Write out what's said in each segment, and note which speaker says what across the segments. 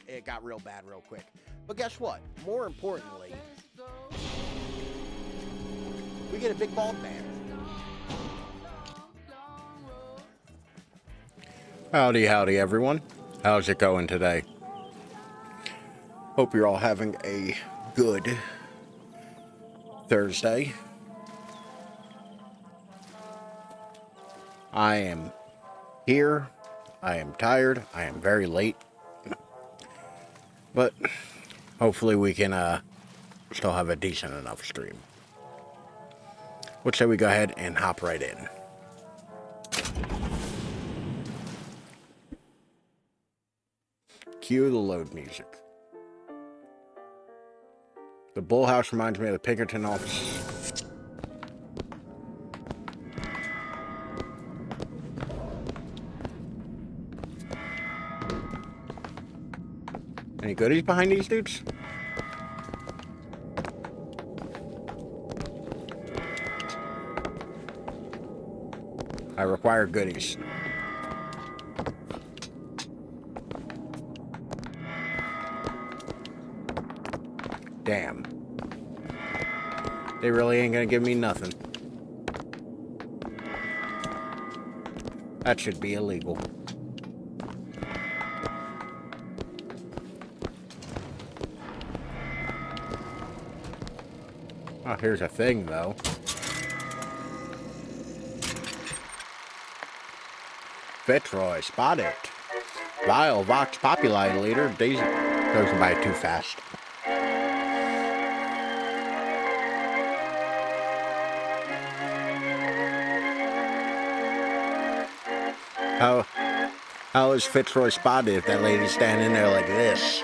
Speaker 1: it got real bad real quick. But guess what? More importantly, we get a big bald man. Howdy, howdy, everyone. How's it going today? Hope you're all having a good Thursday. I am here. I am tired. I am very late. But hopefully we can still have a decent enough stream. What say we go ahead and hop right in. Cue the load music. The Bullhouse reminds me of the Pinkerton office. Any goodies behind these dudes? I require goodies. Damn. They really ain't gonna give me nothing. That should be illegal. Oh, here's a thing, though. Fitzroy, spot it. Vile Vox Populi leader, Daisy goes by too fast. How is Fitzroy spotted if that lady's standing there like this?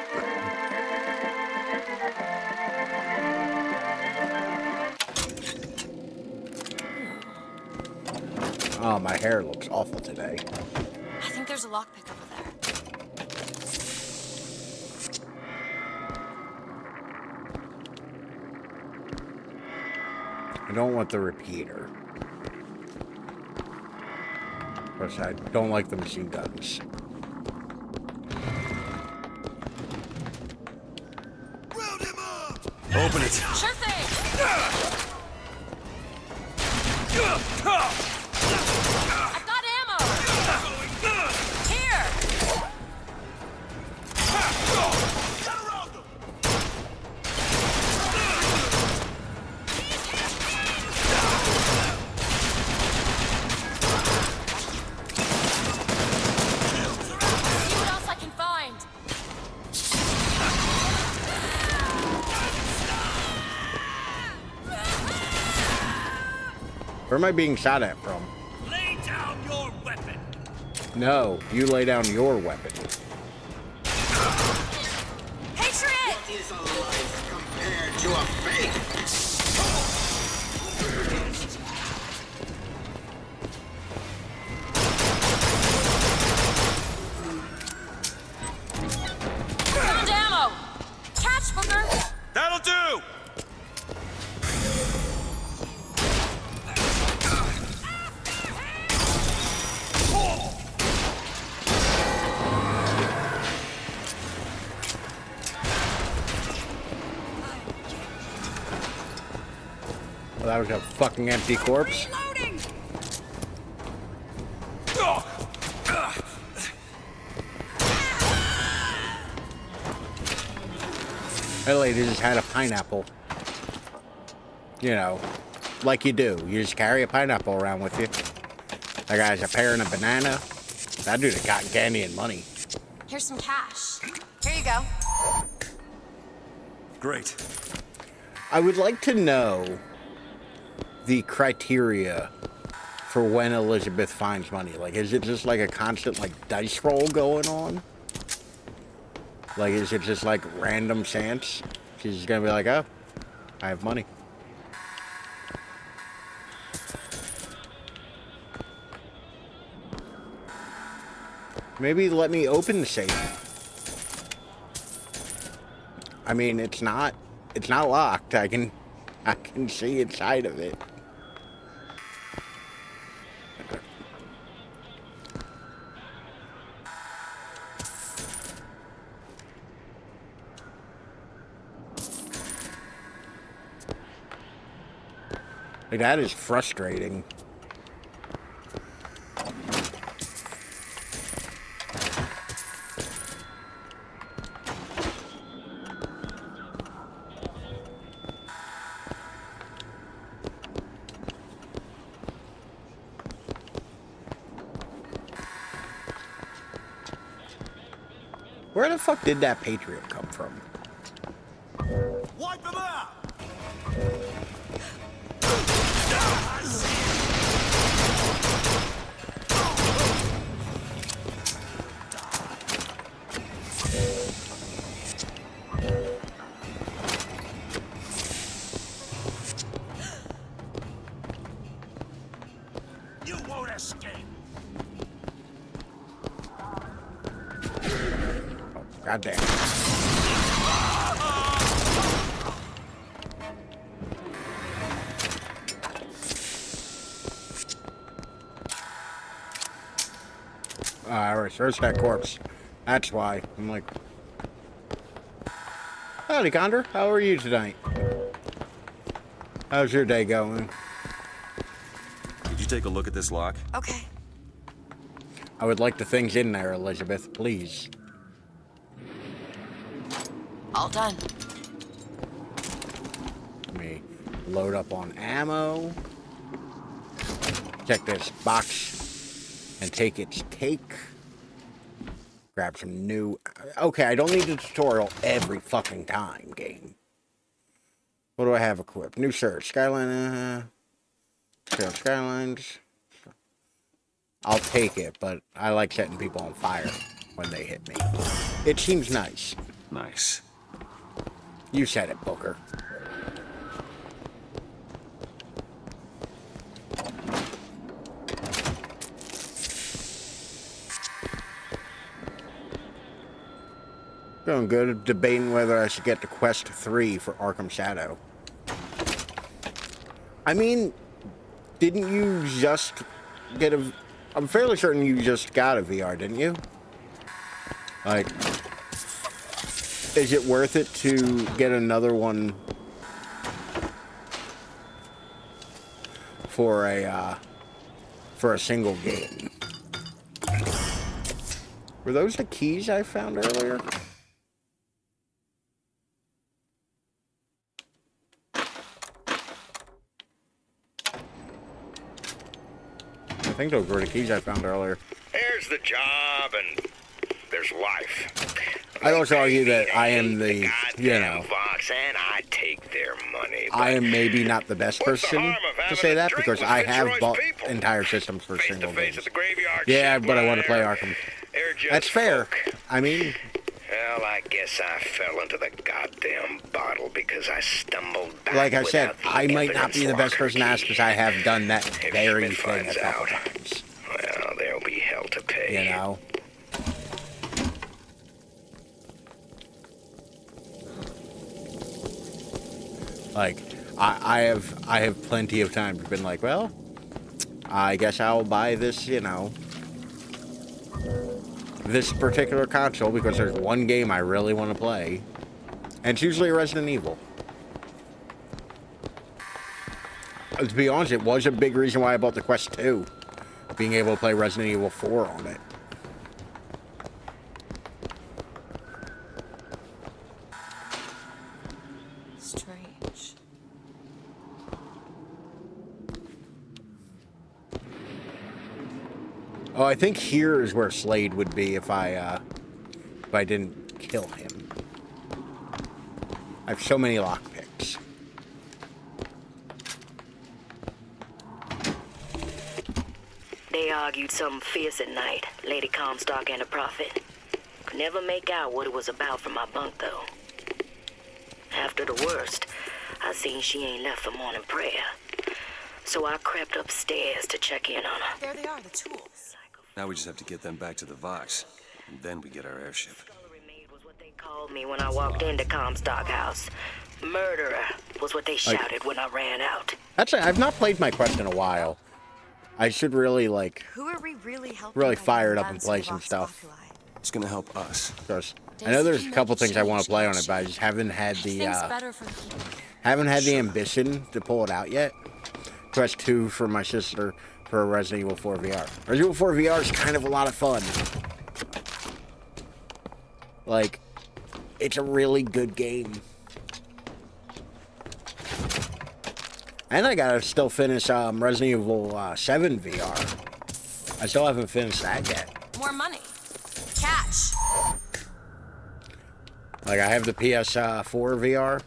Speaker 1: Oh, my hair looks awful today.
Speaker 2: I think there's a lockpick over there.
Speaker 1: I don't want the repeater. Plus, I don't like the machine guns.
Speaker 3: Round him up! Open it.
Speaker 2: Sure thing! I've got ammo! Here! See what else I can find.
Speaker 1: Where am I being shot at from?
Speaker 3: Lay down your weapon.
Speaker 1: No, you lay down your weapon.
Speaker 2: Patriot!
Speaker 4: Is a life compared to a fate?
Speaker 2: Found ammo! Catch, Booker!
Speaker 3: That'll do!
Speaker 1: Well, that was a fucking empty corpse.
Speaker 2: Reloading!
Speaker 1: That lady just had a pineapple. You know, like you do. You just carry a pineapple around with you. That guy's a pear and a banana. That dude's cotton candy and money.
Speaker 2: Here's some cash. Here you go.
Speaker 3: Great.
Speaker 1: I would like to know the criteria for when Elizabeth finds money. Like, is it just like a constant, like, dice roll going on? Like, is it just like random chance? She's just gonna be like, oh, I have money. Maybe let me open the safe. I mean, it's not locked. I can see inside of it. Like, that is frustrating. Where the fuck did that Patriot come from?
Speaker 3: Wipe them out! You won't escape!
Speaker 1: God damn. Alright, search that corpse. That's why. I'm like... Howdy, Condor. How are you tonight? How's your day going?
Speaker 5: Did you take a look at this lock?
Speaker 2: Okay.
Speaker 1: I would like the things in there, Elizabeth, please.
Speaker 2: All done.
Speaker 1: Let me load up on ammo. Check this box and take its take. Grab some new... Okay, I don't need the tutorial every fucking time, game. What do I have equipped? New search. Skyline... Skylines. I'll take it, but I like setting people on fire when they hit me. It seems nice.
Speaker 5: Nice.
Speaker 1: You said it, Booker. Going good. Debating whether I should get to Quest 3 for Arkham Shadow. I mean, didn't you just get a... I'm fairly certain you just got a VR, didn't you? Like, is it worth it to get another one for a single game? Were those the keys I found earlier? I think those were the keys I found earlier.
Speaker 4: There's the job, and there's life.
Speaker 1: I'd also argue that I am the, you know,
Speaker 4: Fox, and I take their money.
Speaker 1: I am maybe not the best
Speaker 4: What's the
Speaker 1: person
Speaker 4: harm of
Speaker 1: to
Speaker 4: having
Speaker 1: say
Speaker 4: a
Speaker 1: that
Speaker 4: drink
Speaker 1: because
Speaker 4: with
Speaker 1: I have
Speaker 4: Fitzroy's
Speaker 1: bought
Speaker 4: people?
Speaker 1: entire systems for
Speaker 4: Face
Speaker 1: single
Speaker 4: to face
Speaker 1: games.
Speaker 4: at the graveyard.
Speaker 1: Yeah,
Speaker 4: ship
Speaker 1: but I want to play
Speaker 4: wire.
Speaker 1: Arkham.
Speaker 4: They're just
Speaker 1: That's fair.
Speaker 4: folk.
Speaker 1: I mean,
Speaker 4: Well, I guess I fell into the goddamn bottle because I stumbled back.
Speaker 1: like I said,
Speaker 4: without the
Speaker 1: I might not be the
Speaker 4: evidence
Speaker 1: best
Speaker 4: locker
Speaker 1: person to ask
Speaker 4: key.
Speaker 1: because I have done that
Speaker 4: If
Speaker 1: very
Speaker 4: Schmidt
Speaker 1: thing a
Speaker 4: finds
Speaker 1: couple
Speaker 4: out,
Speaker 1: times.
Speaker 4: well, there'll be hell to pay.
Speaker 1: You know? Like, I have plenty of time been like, well, I guess I'll buy this, you know, this particular console because there's one game I really want to play. And it's usually Resident Evil. To be honest, it was a big reason why I bought the Quest 2. Being able to play Resident Evil 4 on it.
Speaker 2: Strange.
Speaker 1: Oh, I think here is where Slade would be if I didn't kill him. I have so many lockpicks.
Speaker 6: They argued something fierce at night, Lady Comstock and the Prophet. Could never make out what it was about from my bunk, though. After the worst, I seen she ain't left for morning prayer. So I crept upstairs to check in on her.
Speaker 2: There they are, the tools.
Speaker 5: Now we just have to get them back to the Vox, and then we get our airship.
Speaker 6: Scullery maid was what they called me when I walked into Comstock House. Murderer was what they shouted when I ran out.
Speaker 1: Actually, I've not played my Quest in a while. I should really, like,
Speaker 2: Who are we really helping?
Speaker 1: really
Speaker 2: by
Speaker 1: fire it
Speaker 2: getting
Speaker 1: up and
Speaker 2: guns
Speaker 1: play
Speaker 2: to
Speaker 1: some
Speaker 2: Vox
Speaker 1: stuff.
Speaker 2: Populi?
Speaker 5: It's gonna help us.
Speaker 1: Because I know there's a couple things I want to play on it, but I just haven't had the,
Speaker 2: Things better for the people.
Speaker 1: haven't had the ambition to pull it out yet. request 2 for my sister for Resident Evil 4 VR. Resident Evil 4 VR is kind of a lot of fun. Like, it's a really good game. And I gotta still finish Resident Evil 7 VR. I still haven't finished that yet.
Speaker 2: More money. Catch.
Speaker 1: Like, I have the PS4 VR.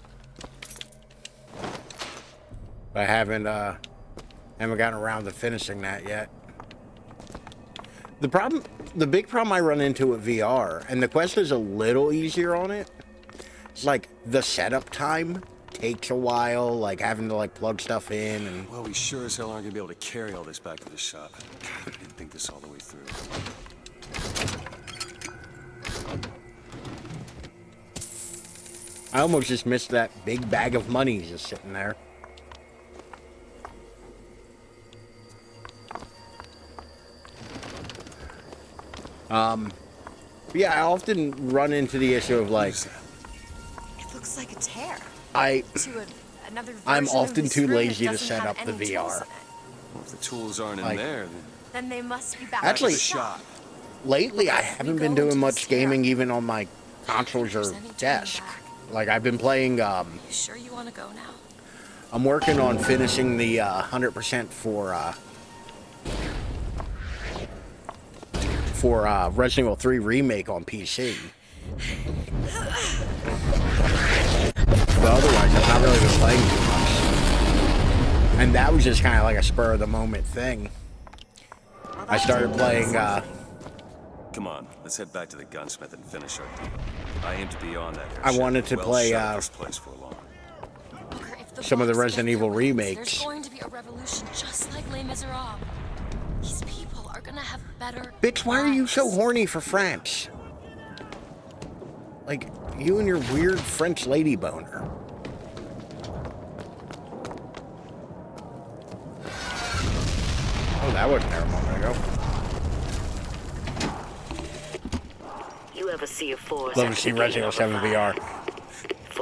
Speaker 1: But I haven't gotten around to finishing that yet. The big problem I run into with VR, and the Quest is a little easier on it, it's like the setup time takes a while, like having to like plug stuff in and...
Speaker 5: Well, we sure as hell aren't gonna be able to carry all this back to the shop. God, I didn't think this all the way through.
Speaker 1: I almost just missed that big bag of money just sitting there. Yeah, I often run into the issue of like...
Speaker 2: It looks like a tear. Another
Speaker 1: I'm
Speaker 2: version of
Speaker 1: often
Speaker 2: this
Speaker 1: too
Speaker 2: room that
Speaker 1: lazy to
Speaker 2: doesn't
Speaker 1: set
Speaker 2: have
Speaker 1: up the
Speaker 2: any tools
Speaker 1: VR.
Speaker 2: in it.
Speaker 5: Well, if the tools aren't
Speaker 1: Like-
Speaker 5: in there,
Speaker 2: Then they must be back
Speaker 1: Actually-
Speaker 2: at the shop.
Speaker 1: Lately, I
Speaker 2: Okay,
Speaker 1: haven't
Speaker 2: we
Speaker 1: been
Speaker 2: go
Speaker 1: doing
Speaker 2: into
Speaker 1: much
Speaker 2: this here.
Speaker 1: gaming even on my consoles or
Speaker 2: There's any turning
Speaker 1: desk.
Speaker 2: back.
Speaker 1: Like, I've been playing,
Speaker 2: You sure you want to go now?
Speaker 1: I'm working on finishing the 100% for Resident Evil 3 Remake on PC. But otherwise, I've not really been playing too much. And that was just kind of like a spur of the moment thing. I started playing,
Speaker 5: come on, let's head back to the gunsmith and finish our deal. I aim to be on that airship.
Speaker 1: I wanted to
Speaker 5: well
Speaker 1: play,
Speaker 5: shut this place for long.
Speaker 2: Booker, if the
Speaker 1: some of the
Speaker 2: box
Speaker 1: Resident
Speaker 2: get
Speaker 1: Evil
Speaker 2: their wings,
Speaker 1: remakes.
Speaker 2: There's going to be a revolution just like Les Miserables. These people are gonna have better
Speaker 1: Bitch, why are you so
Speaker 2: lives.
Speaker 1: horny for France? Like, you and your weird French lady boner. Oh, that wasn't there a moment ago.
Speaker 6: You ever see a forest?
Speaker 1: Love to see Resident Evil 7 VR.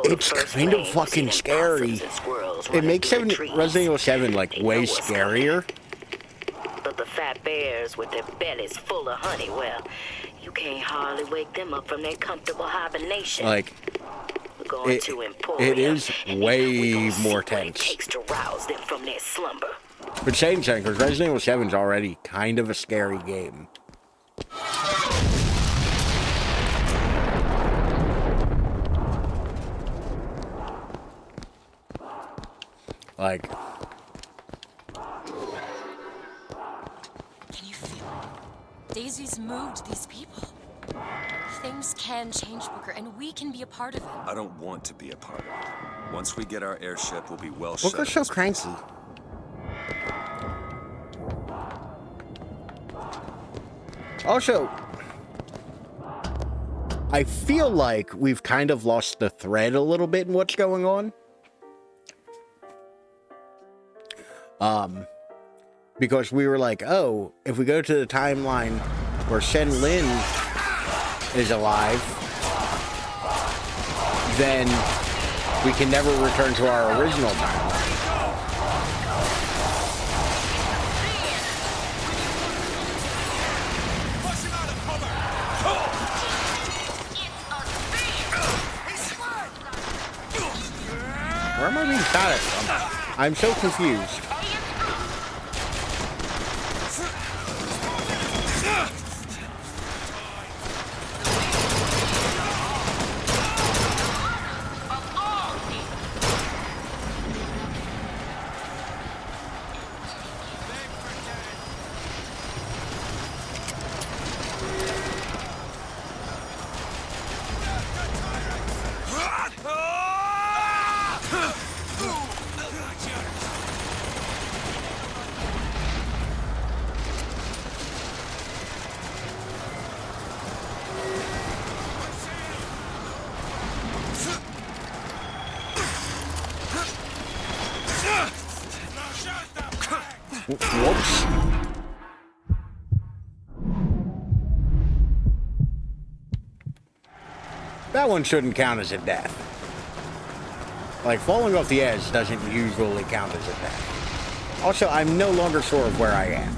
Speaker 1: It's kind of fucking scary. It makes Resident Evil 7 like way scarier.
Speaker 6: But the fat bears with their bellies full of honey, well, you can't hardly wake them up from their comfortable hibernation.
Speaker 1: Like,
Speaker 6: We're going
Speaker 1: it-
Speaker 6: to Emporium,
Speaker 1: it is
Speaker 6: and
Speaker 1: way
Speaker 6: we're gonna see
Speaker 1: more
Speaker 6: what it
Speaker 1: tense.
Speaker 6: takes to rouse them from their slumber.
Speaker 1: but saying something, because Resident Evil 7 is already kind of a scary game. Like,
Speaker 2: Can you feel it? Daisy's moved these people. Things can change, Booker, and we can be a part of it.
Speaker 5: I don't want to be a part of it. Once we get our airship, we'll be well
Speaker 1: Booker's
Speaker 5: shut.
Speaker 1: so cranky. Also, I feel like we've kind of lost the thread a little bit in what's going on. Because we were like, oh, if we go to the timeline where Shen Lin is alive, then we can never return to our original timeline.
Speaker 3: Push him out of cover!
Speaker 1: Where am I being shot at from? I'm so confused. Whoops. That one shouldn't count as a death. Like, falling off the edge doesn't usually count as a death. Also, I'm no longer sure of where I am.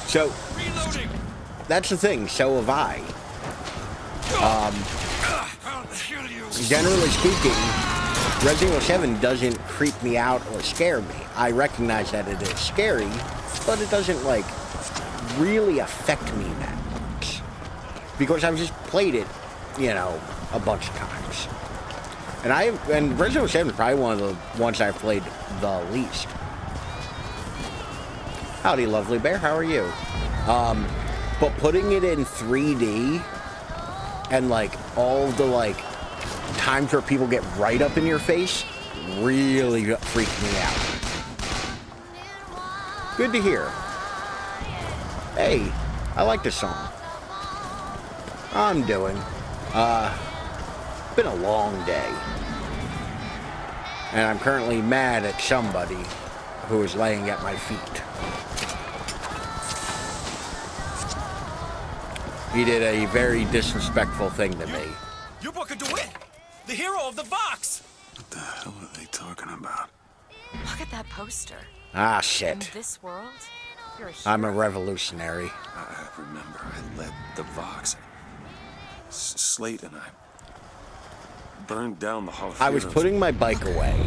Speaker 1: So, that's the thing, so have I. Generally speaking, Resident Evil 7 doesn't creep me out or scare me. I recognize that it is scary, but it doesn't, like, really affect me that much. Because I've just played it, you know, a bunch of times. And Resident Evil 7 is probably one of the ones I've played the least. Howdy, lovely bear. How are you? But putting it in 3D and, like, all the, like, times where people get right up in your face really freaked me out. Good to hear. Hey, I like this song. I'm doing. Been a long day. And I'm currently mad at somebody who is laying at my feet. He did a very disrespectful thing to me.
Speaker 3: You're Booker DeWitt, the hero of the box.
Speaker 5: What the hell are they talking about?
Speaker 2: Look at that poster.
Speaker 1: Ah,
Speaker 2: In
Speaker 1: shit.
Speaker 2: this world, you're a hero.
Speaker 1: I'm a revolutionary.
Speaker 5: I remember I led the Vox. Slate and I burned down the Hall of
Speaker 1: I was
Speaker 5: Heroes.
Speaker 1: putting my bike away,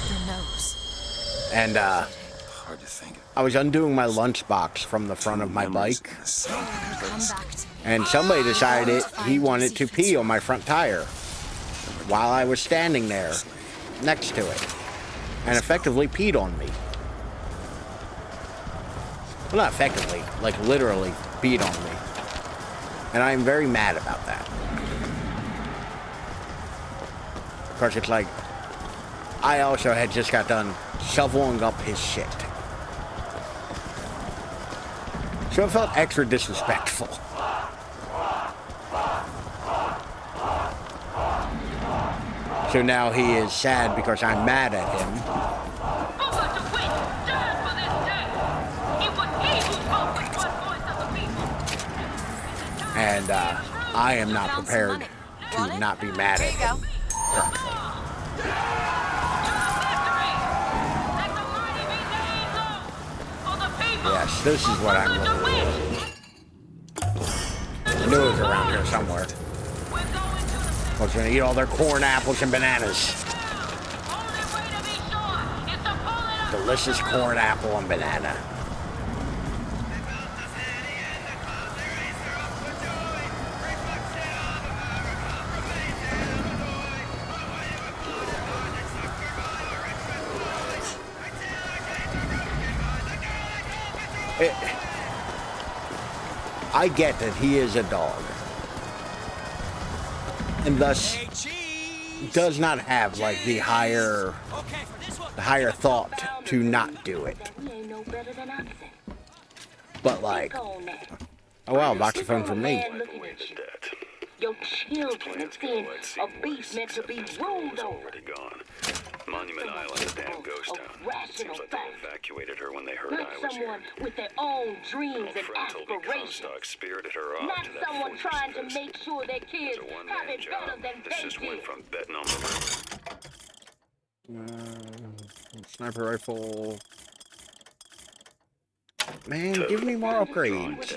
Speaker 2: Your nose.
Speaker 1: and
Speaker 5: Hard to think.
Speaker 1: I was undoing my lunchbox from the front of my
Speaker 5: Memories
Speaker 1: bike,
Speaker 5: in the same
Speaker 2: Come
Speaker 5: place.
Speaker 2: back to me.
Speaker 1: and somebody decided he wanted to pee on my front tire while I was standing there next to it, and effectively peed on me. Well, not effectively, like literally peed on me. And I'm very mad about that. Because it's like, I also had just got done shoveling up his shit. So it felt extra disrespectful. So now he is sad because I'm mad at him. And I am not prepared to not be mad at him. Yes, this is what I'm looking for. I knew it was around here somewhere. I was gonna eat all their corn, apples, and bananas. Delicious corn, apple, and banana. I get that he is a dog, and thus does not have like the higher thought to not do it. But like, oh wow, voxophone from me.
Speaker 7: Your children have seen a beast meant to be ruled over.
Speaker 4: Already gone. Monument Island, a damn ghost town. Seems like they evacuated her when they heard
Speaker 7: Not
Speaker 4: I was
Speaker 7: someone
Speaker 4: here.
Speaker 7: with their own dreams and
Speaker 4: Friend told me
Speaker 7: aspirations.
Speaker 4: Comstock spirited her off
Speaker 7: Not
Speaker 4: to that
Speaker 7: someone
Speaker 4: fortress
Speaker 7: trying to
Speaker 4: post.
Speaker 7: make sure their kids
Speaker 4: It's a
Speaker 7: have
Speaker 4: one-man
Speaker 7: it better
Speaker 4: job.
Speaker 7: than
Speaker 4: This
Speaker 7: they
Speaker 4: just went
Speaker 7: did.
Speaker 4: from betting on the
Speaker 1: Sniper rifle. Man, give me more upgrades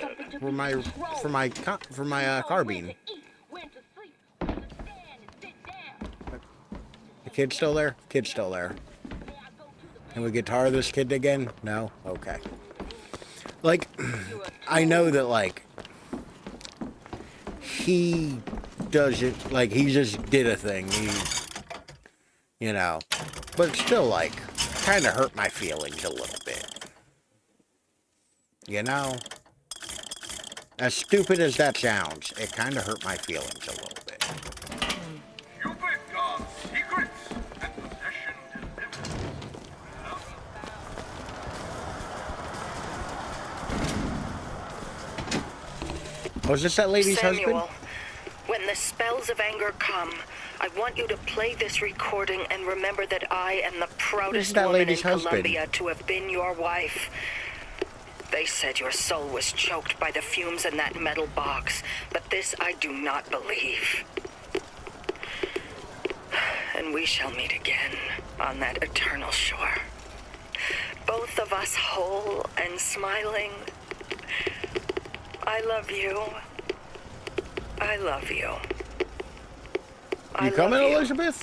Speaker 1: for my carbine. The kid's still there? Kid's still there. Can we guitar this kid again? No? Okay. Like, I know that, like, he doesn't, like, he just did a thing. He, you know. But it's still, like, kind of hurt my feelings a little bit. You know? As stupid as that sounds, it kind of hurt my feelings a little bit.
Speaker 3: Cupid guards secrets and possession delivered.
Speaker 1: Was this that lady's
Speaker 6: Samuel,
Speaker 1: husband?
Speaker 6: when the spells of anger come, I want you to play this recording and remember that I am the
Speaker 1: This is
Speaker 6: proudest
Speaker 1: that
Speaker 6: woman in
Speaker 1: lady's husband.
Speaker 6: Colombia to have been your wife. They said your soul was choked by the fumes in that metal box, but this I do not believe. And we shall meet again on that eternal shore. Both of us whole and smiling. I love you. I love you.
Speaker 1: You coming, Elizabeth?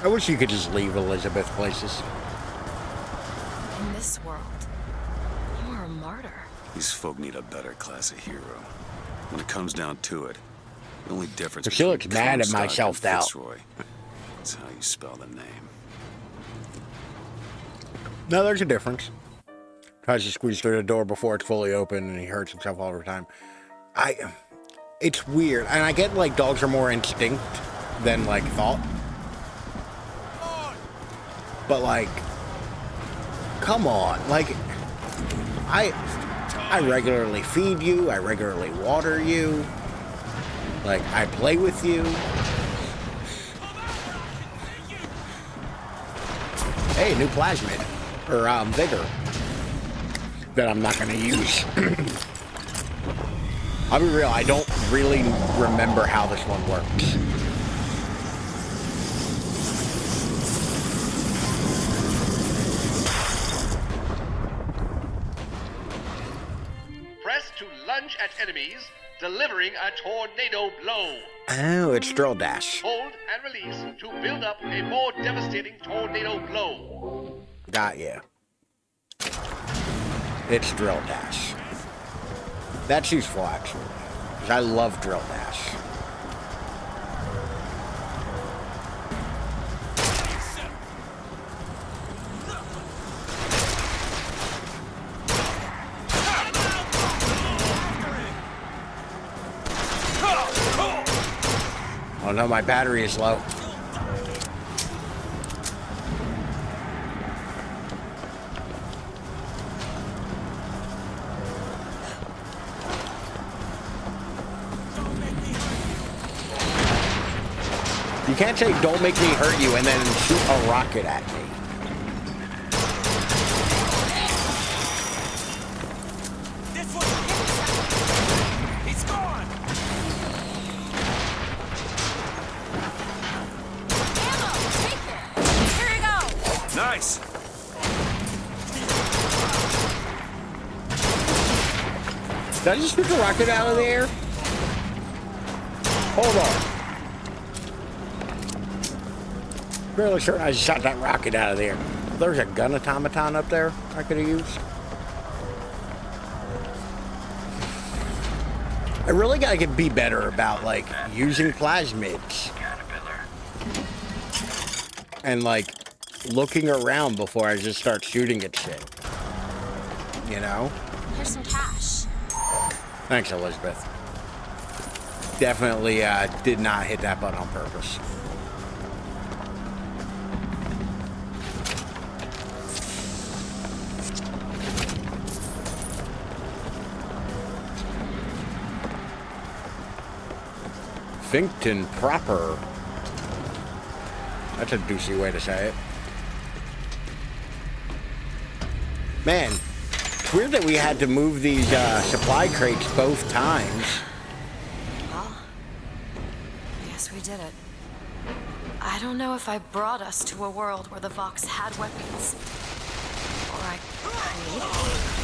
Speaker 1: I wish you could just leave Elizabeth places.
Speaker 2: In this world, you are a martyr.
Speaker 5: These folk need a better class of hero. When it comes down to it, the only difference
Speaker 1: But she looks
Speaker 5: between
Speaker 1: mad at
Speaker 5: Comstock
Speaker 1: myself
Speaker 5: and
Speaker 1: now.
Speaker 5: Fitzroy is how you spell the name.
Speaker 1: No, there's a difference. Tries to squeeze through the door before it's fully open, and he hurts himself all the time. It's weird, and I get like dogs are more instinct than like thought. But like, come on, like, I regularly feed you, I regularly water you, like I play with you. Hey, new plasmid or vigor that I'm not gonna use. I'll be real, I don't really remember how this one works.
Speaker 8: Press to lunge at enemies, delivering a tornado blow.
Speaker 1: Oh, it's drill dash.
Speaker 8: Hold and release to build up a more devastating tornado blow.
Speaker 1: Got ya. It's drill dash. That's useful, actually. Because I love drill dash. Oh no, my battery is low. You can't say, don't make me hurt you, and then shoot a rocket at me.
Speaker 3: This one! He's gone!
Speaker 2: Ammo! Take it! Here you go!
Speaker 5: Nice!
Speaker 1: Did I just shoot the rocket out of the air? Hold on. Really sure I just shot that rocket out of there. There's a gun automaton up there I could have used. I really gotta be better about like using plasmids and like looking around before I just start shooting at shit. You know?
Speaker 2: Here's some cash.
Speaker 1: Thanks, Elizabeth. Definitely did not hit that button on purpose. Finkton proper. That's a douchey way to say it. Man, it's weird that we had to move these supply crates both times.
Speaker 2: Well, I guess we did it. I don't know if I brought us to a world where the Vox had weapons. Or I created them.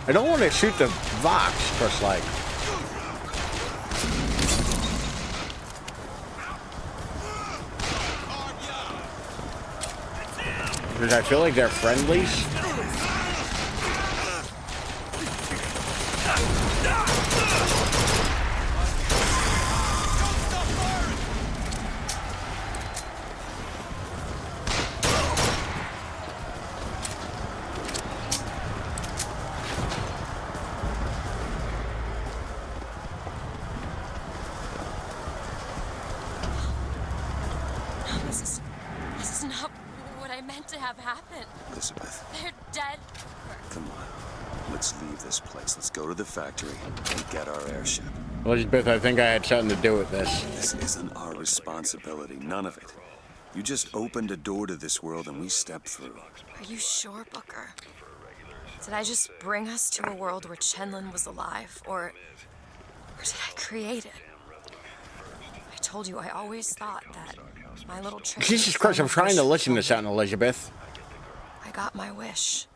Speaker 1: I don't want to shoot the Vox, just like. Because I feel like they're friendlies.
Speaker 2: have happened?
Speaker 5: Elizabeth,
Speaker 2: They're dead.
Speaker 5: come on. Let's leave this place. Let's go to the factory and get our airship.
Speaker 1: Elizabeth, I think I had something to do with this.
Speaker 5: This isn't our responsibility. None of it. You just opened a door to this world and we stepped through.
Speaker 2: Are you sure, Booker? Did I just bring us to a world where Chenlin was alive, or did I create it? I told you I always thought that my little trick.
Speaker 1: Jesus Christ, I'm trying to listen to something, Elizabeth.
Speaker 2: I got my wish.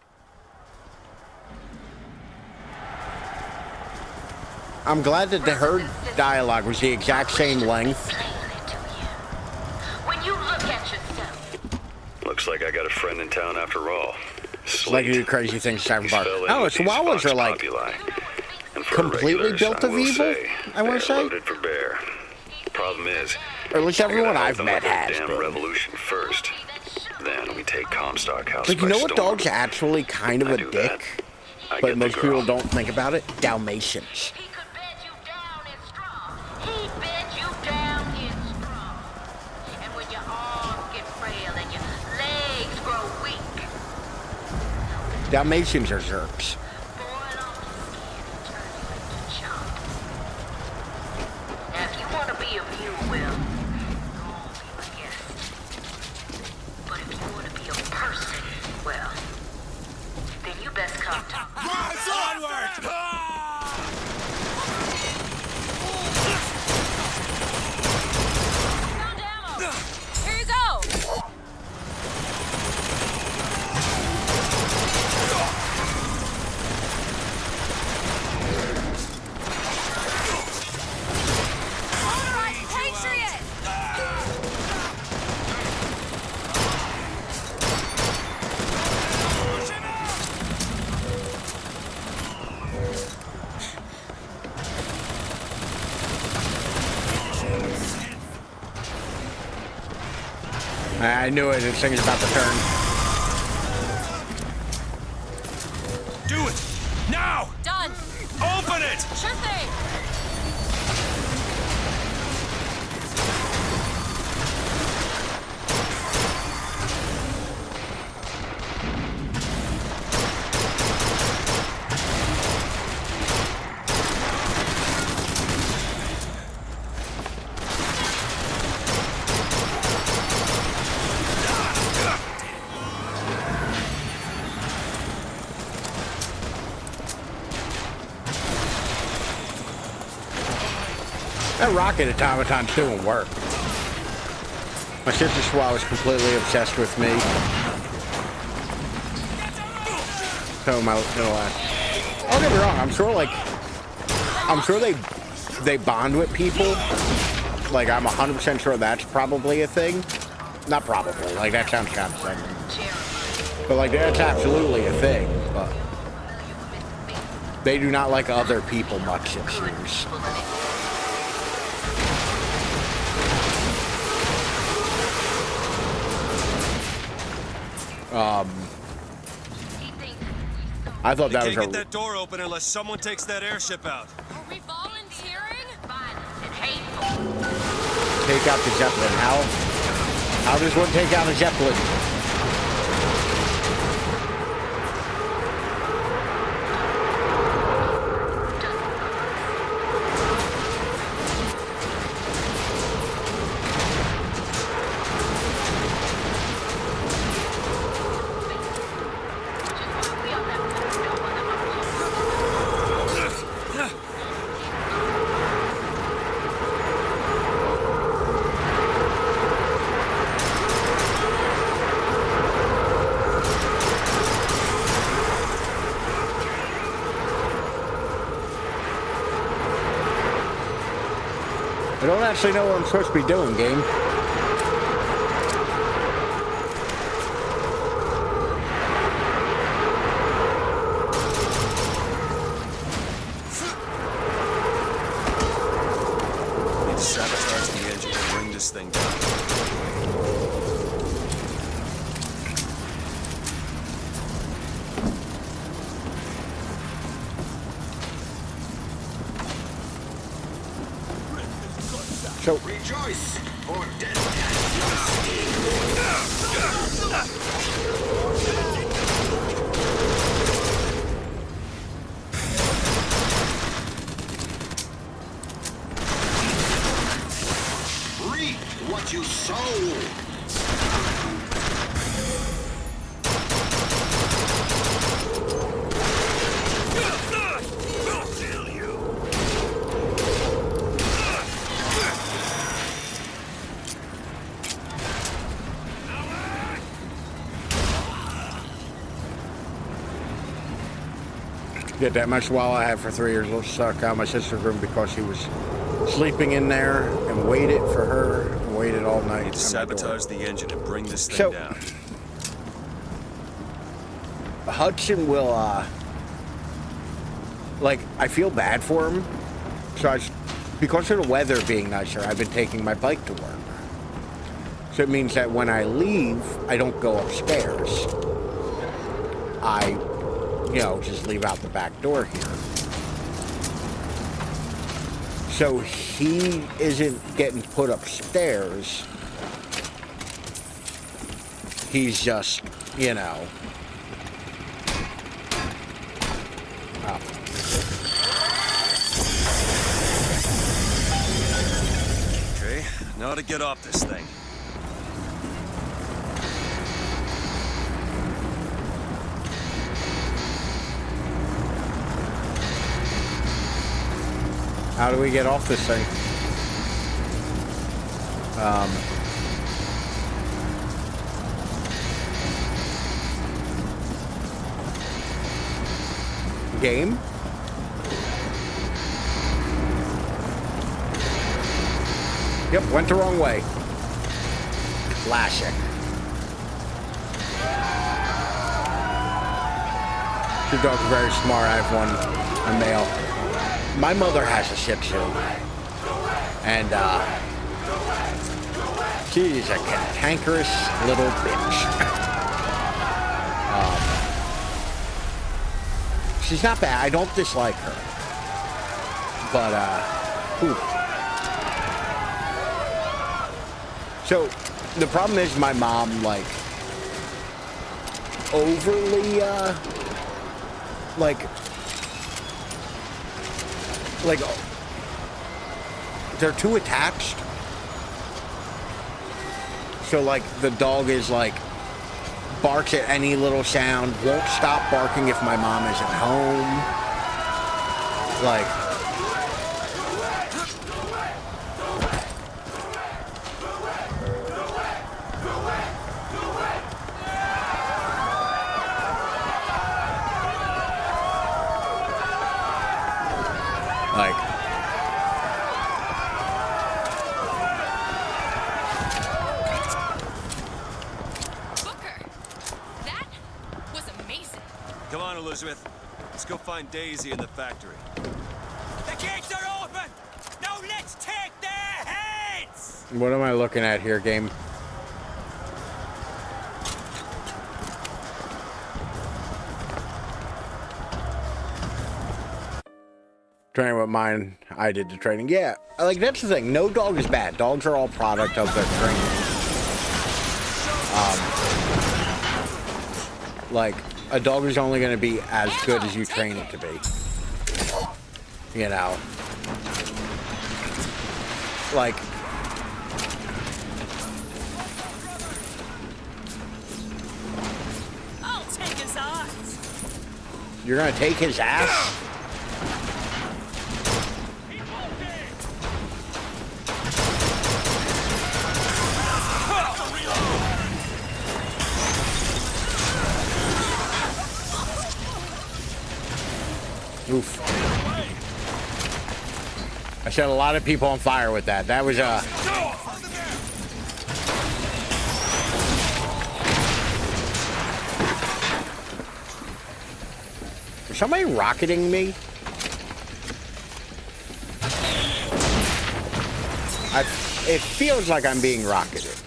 Speaker 1: I'm glad that her dialogue was the exact same length.
Speaker 7: When you look at yourself,
Speaker 9: Looks like I got a friend in town after all.
Speaker 1: Like you do crazy things, Cyberpunk. Oh, Chihuahuas are like completely built of evil, I want to say.
Speaker 9: Loaded for bear. Problem is,
Speaker 1: Or at least everyone I've
Speaker 9: them
Speaker 1: met
Speaker 9: up a
Speaker 1: has
Speaker 9: damn
Speaker 1: been.
Speaker 9: revolution first. Then we take Comstock House
Speaker 1: Like, you
Speaker 9: by
Speaker 1: know what
Speaker 9: storm.
Speaker 1: dog's actually kind of
Speaker 9: I
Speaker 1: a
Speaker 9: do
Speaker 1: dick?
Speaker 9: that. I
Speaker 1: But
Speaker 9: get the
Speaker 1: most
Speaker 9: girl.
Speaker 1: people don't think about it? Dalmatians.
Speaker 7: he could bed you down in straw. He bed you down in straw. And when your arms get frail and your legs grow weak,
Speaker 1: Dalmatians are zerks.
Speaker 7: boil off the skin and turn you into chunks. Now, if you want to be a mule, well, go on, be my guest. But if you want to be a person, well, then you best come to
Speaker 2: Found ammo. Here you go. Motorized Patriot.
Speaker 1: I knew it. This thing is about to turn.
Speaker 3: Do it! Now!
Speaker 2: Done.
Speaker 3: Open it!
Speaker 2: Sure thing.
Speaker 1: That rocket automaton's doing work. My sister Schwa was completely obsessed with me. So my little ass. Don't get me wrong, I'm sure they bond with people. Like, I'm 100% sure that's probably a thing. Not probably, like, that sounds kind of funny. But, like, that's absolutely a thing. But they do not like other people much, it seems. I thought that was
Speaker 3: Can't
Speaker 1: a...
Speaker 3: get that door open unless someone takes that airship out.
Speaker 2: Are we volunteering?
Speaker 7: violence and hateful.
Speaker 1: Take out the Zeppelin. How does one take out a Zeppelin? I don't actually know what I'm supposed to be doing, game.
Speaker 5: Need to sabotage the engine and bring this thing down.
Speaker 1: So,
Speaker 4: Rejoice, for death has no sting.
Speaker 8: Reap what you sow.
Speaker 1: Get that much wall I had for 3 years stuck out my sister's room because she was sleeping in there and waited for her and waited all night.
Speaker 5: Need to
Speaker 1: at my door.
Speaker 5: sabotage the engine and bring this thing
Speaker 1: So-
Speaker 5: down.
Speaker 1: Hudson will, like, I feel bad for him. So because of the weather being nicer, I've been taking my bike to work. So it means that when I leave, I don't go upstairs. I, just leave out the back door here. So he isn't getting put upstairs. He's just, oh.
Speaker 5: Okay, now to get off this thing.
Speaker 1: How do we get off this thing? Game? Yep, went the wrong way. Classic. Your dog's very smart. I have one, a male. My mother has a Shih Tzu. And, she's a cantankerous little bitch. She's not bad. I don't dislike her. But, So, the problem is my mom, like, overly, they're too attached. So, like, the dog is, like, barks at any little sound, won't stop barking if my mom isn't home. Like,
Speaker 3: Elizabeth. Let's go find Daisy in the factory.
Speaker 10: The gates are open! Now let's take their heads!
Speaker 1: What am I looking at here, game? Training with mine, I did the training. Yeah, like, that's the thing. No dog is bad. Dogs are all product of their training. Like, a dog is only going to be as good as you train it to be. You know? Like,
Speaker 10: I'll take his ass!
Speaker 1: you're going to take his ass? Oof. I set a lot of people on fire with that. That was is somebody rocketing me? It feels like I'm being rocketed.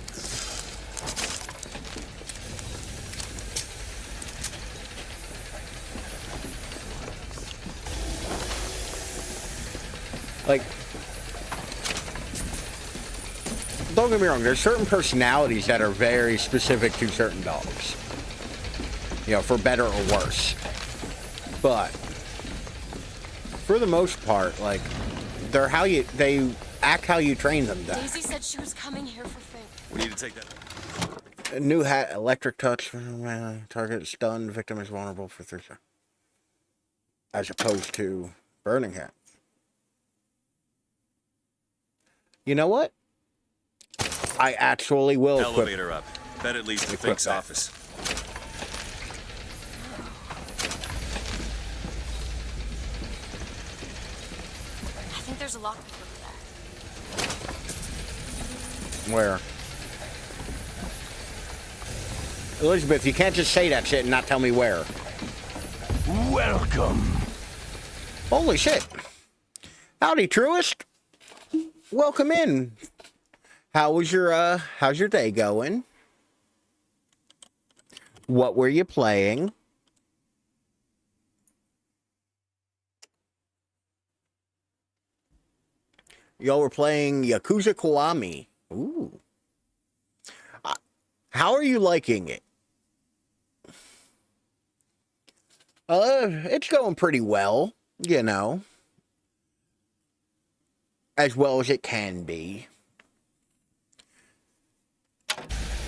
Speaker 1: Like, don't get me wrong, there's certain personalities that are very specific to certain dogs. You know, for better or worse. But for the most part, like, they act how you train them to.
Speaker 2: Daisy said she was coming here for Fink.
Speaker 3: We need to take that.
Speaker 1: A new hat, electric touch, target stunned, victim is vulnerable for 3 seconds. As opposed to burning hat. You know what? I actually will
Speaker 3: Elevator up. That at least to Fink's office.
Speaker 2: I think there's a lockpick over there.
Speaker 1: Where? Elizabeth, you can't just say that shit and not tell me where.
Speaker 10: Welcome.
Speaker 1: Holy shit. Howdy, Truist. Welcome in. How's your day going? What were you playing? Y'all were playing Yakuza Kiwami. Ooh. How are you liking it? It's going pretty well, you know. As well as it can be.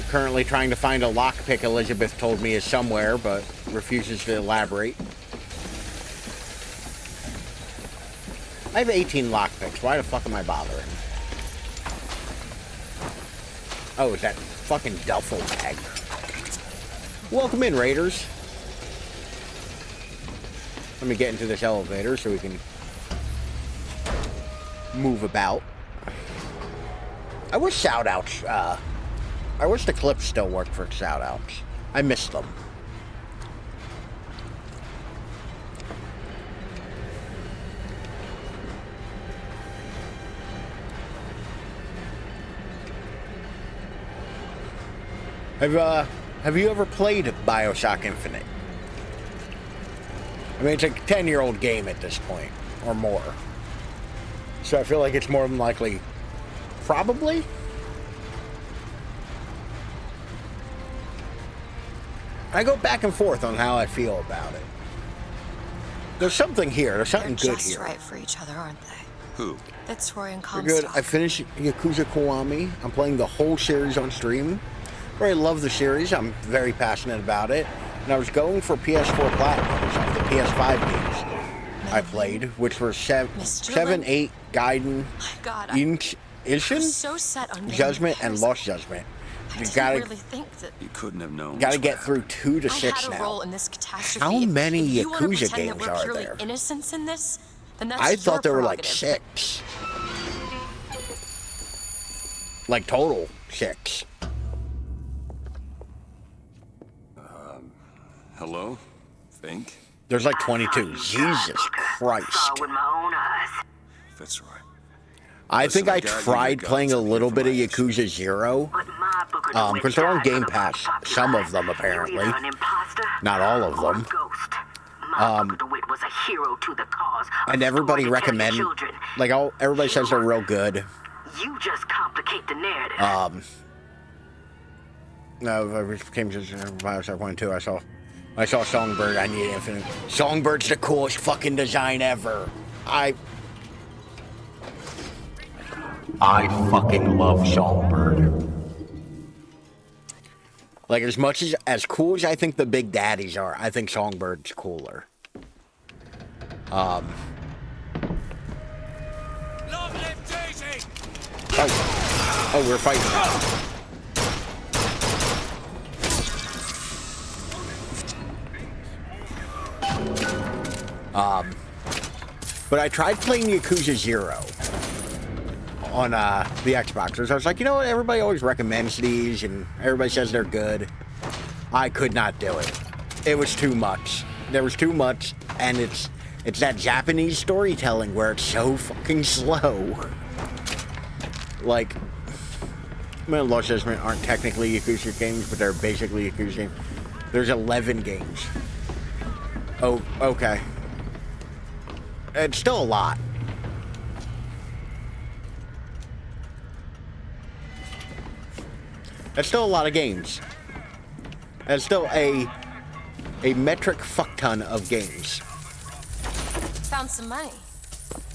Speaker 1: Currently trying to find a lockpick, Elizabeth told me is somewhere, but refuses to elaborate. I have 18 lockpicks. Why the fuck am I bothering? Oh, is that fucking duffel bag? Welcome in, Raiders. Let me get into this elevator so we can move about. I wish shoutouts, I wish the clips still worked for shoutouts. I miss them. Have you ever played Bioshock Infinite? I mean, it's a 10-year-old game at this point, or more. So I feel like it's more than likely, probably. I go back and forth on how I feel about it. There's something here. There's something
Speaker 2: They're
Speaker 1: good
Speaker 2: just
Speaker 1: here.
Speaker 2: right for each other, aren't they?
Speaker 3: Who?
Speaker 2: Fitzroy and
Speaker 1: We're
Speaker 2: Comstock.
Speaker 1: good. I finished Yakuza Kiwami. I'm playing the whole series on stream. I really love the series. I'm very passionate about it. And I was going for PS4 Platinum, the PS5 games I played, which were 7, 8, Gaiden, Ishin,
Speaker 2: so set on
Speaker 1: Judgment, and Lost Judgment. You gotta,
Speaker 2: really think that
Speaker 5: You couldn't have known.
Speaker 1: gotta get through 2 to 6
Speaker 2: I had a
Speaker 1: now.
Speaker 2: role in this catastrophe.
Speaker 1: How many
Speaker 2: If you wanna
Speaker 1: Yakuza
Speaker 2: pretend
Speaker 1: games
Speaker 2: that we're
Speaker 1: are
Speaker 2: purely
Speaker 1: there?
Speaker 2: Innocents in this, then that's
Speaker 1: I
Speaker 2: your
Speaker 1: thought there were like
Speaker 2: prerogative.
Speaker 1: 6. Like total 6.
Speaker 5: Hello? Fink?
Speaker 1: There's like 22. Jesus Christ.
Speaker 7: Saw with my own eyes.
Speaker 5: Fitzroy.
Speaker 1: I
Speaker 5: Listen,
Speaker 1: think I
Speaker 5: I got you
Speaker 1: tried
Speaker 5: your
Speaker 1: playing a
Speaker 5: guns and
Speaker 1: little bit of
Speaker 5: information.
Speaker 1: Yakuza 0.
Speaker 7: But my book of
Speaker 1: Because they're on Game Pass. Some of them, apparently.
Speaker 7: You're either an imposter
Speaker 1: Not all of
Speaker 7: or a
Speaker 1: them.
Speaker 7: ghost. My Book of the Wit was a hero to the cause.
Speaker 1: And everybody recommend, like, everybody says they're real good.
Speaker 7: You just complicate the narrative.
Speaker 1: No, I came to Bioshock 1 and 2. I saw Songbird. I need Infinite. Songbird's the coolest fucking design ever. I fucking love Songbird. Like, as much as cool as I think the Big Daddies are, I think Songbird's cooler.
Speaker 10: Long live Daisy!
Speaker 1: Oh, we're fighting. But I tried playing Yakuza 0 on the Xbox. I was like, you know what? Everybody always recommends these, and everybody says they're good. I could not do it. It was too much. There was too much, and it's that Japanese storytelling where it's so fucking slow. Like, I mean, Lost Judgment aren't technically Yakuza games, but they're basically Yakuza games. There's 11 games. Oh, okay. It's still a lot. That's still a lot of games. That's still a metric fuck ton of games.
Speaker 2: Found some money.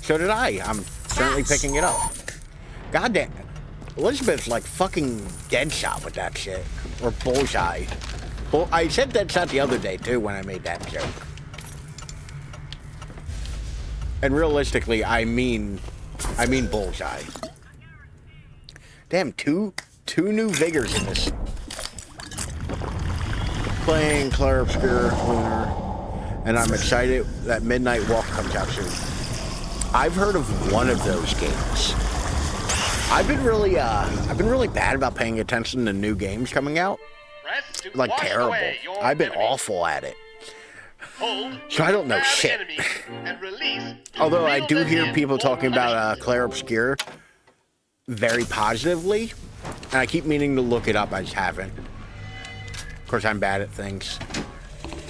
Speaker 1: So did I. I'm currently picking it up. Goddamn. Elizabeth's like fucking Deadshot with that shit. Or Bullseye. Well, I said Deadshot the other day too when I made that joke. And realistically, I mean Bullseye. Damn, two new vigors in this. Playing Claire Obscure Lunar, and I'm excited that Midnight Walk comes out soon. I've heard of one of those games. I've been really bad about paying attention to new games coming out. Like terrible. I've been awful at it. So I don't know shit. Although I do hear people talking about Claire Obscure very positively, and I keep meaning to look it up. I just haven't. Of course, I'm bad at things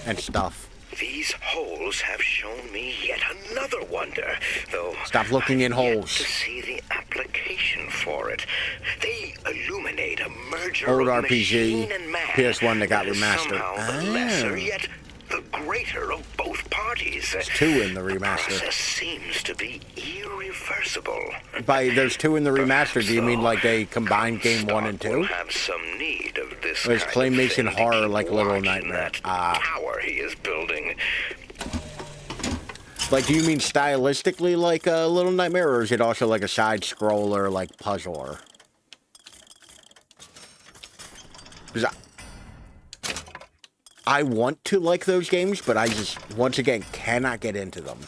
Speaker 1: and stuff.
Speaker 4: These holes have shown me yet another wonder, though.
Speaker 1: Stop looking in holes.
Speaker 4: To see the application for it, they illuminate a merger
Speaker 1: Old
Speaker 4: of
Speaker 1: RPG,
Speaker 4: machine and man.
Speaker 1: PS1 that got remastered.
Speaker 4: Somehow the lesser, yet the greater of both parties.
Speaker 1: There's 2 in the
Speaker 4: The
Speaker 1: remaster.
Speaker 4: process seems to be irreversible.
Speaker 1: By there's 2 in the remaster, do you mean like they combined game 1 and 2?
Speaker 4: Have some need of this
Speaker 1: Or is
Speaker 4: kind
Speaker 1: claymation
Speaker 4: of thing
Speaker 1: horror
Speaker 4: to
Speaker 1: like
Speaker 4: keep
Speaker 1: Little
Speaker 4: watch in
Speaker 1: Nightmare?
Speaker 4: that tower he is building.
Speaker 1: Like, do you mean stylistically like Little Nightmare, or is it also like a side scroller like puzzler? 'Cause I want to like those games, but I just, once again, cannot get into them.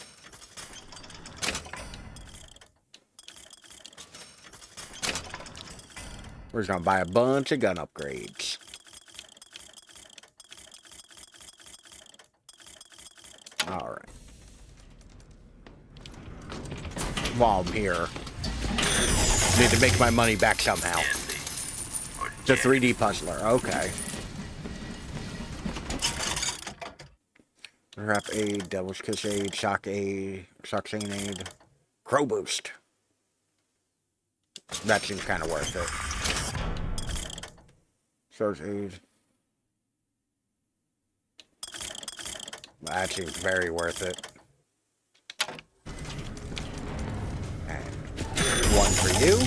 Speaker 1: We're just gonna buy a bunch of gun upgrades. Alright. While I'm here, need to make my money back somehow. It's a 3D puzzler, okay. Rapt Aid, Devil's Kiss Aid, Shock Aid, Suction Aid, Crow Boost. That seems kind of worth it. Source Aid. That seems very worth it. And 1 for you.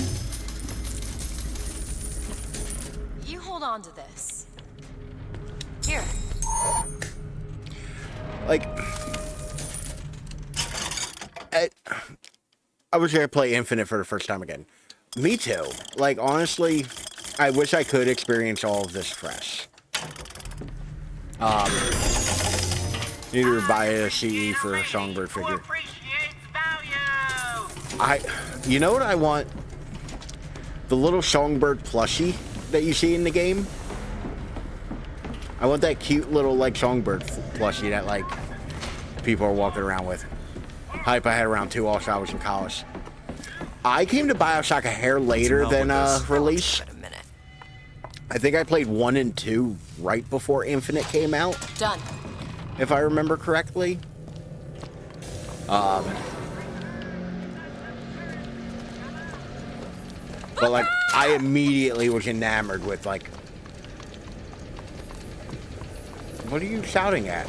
Speaker 2: You hold on to this. Here.
Speaker 1: Like, I was gonna play Infinite for the first time again. Me too. Like, honestly, I wish I could experience all of this fresh. Need to buy a CE for a Songbird figure. You know what I want? The little Songbird plushie that you see in the game. I want that cute little, like, Songbird plushie that, like, people are walking around with. Hype I had around 2 also I was in college. I came to Bioshock a hair later than release. I think I played 1 and 2 right before Infinite came out.
Speaker 2: Done.
Speaker 1: If I remember correctly. But, like, I immediately was enamored with, like... What are you shouting at?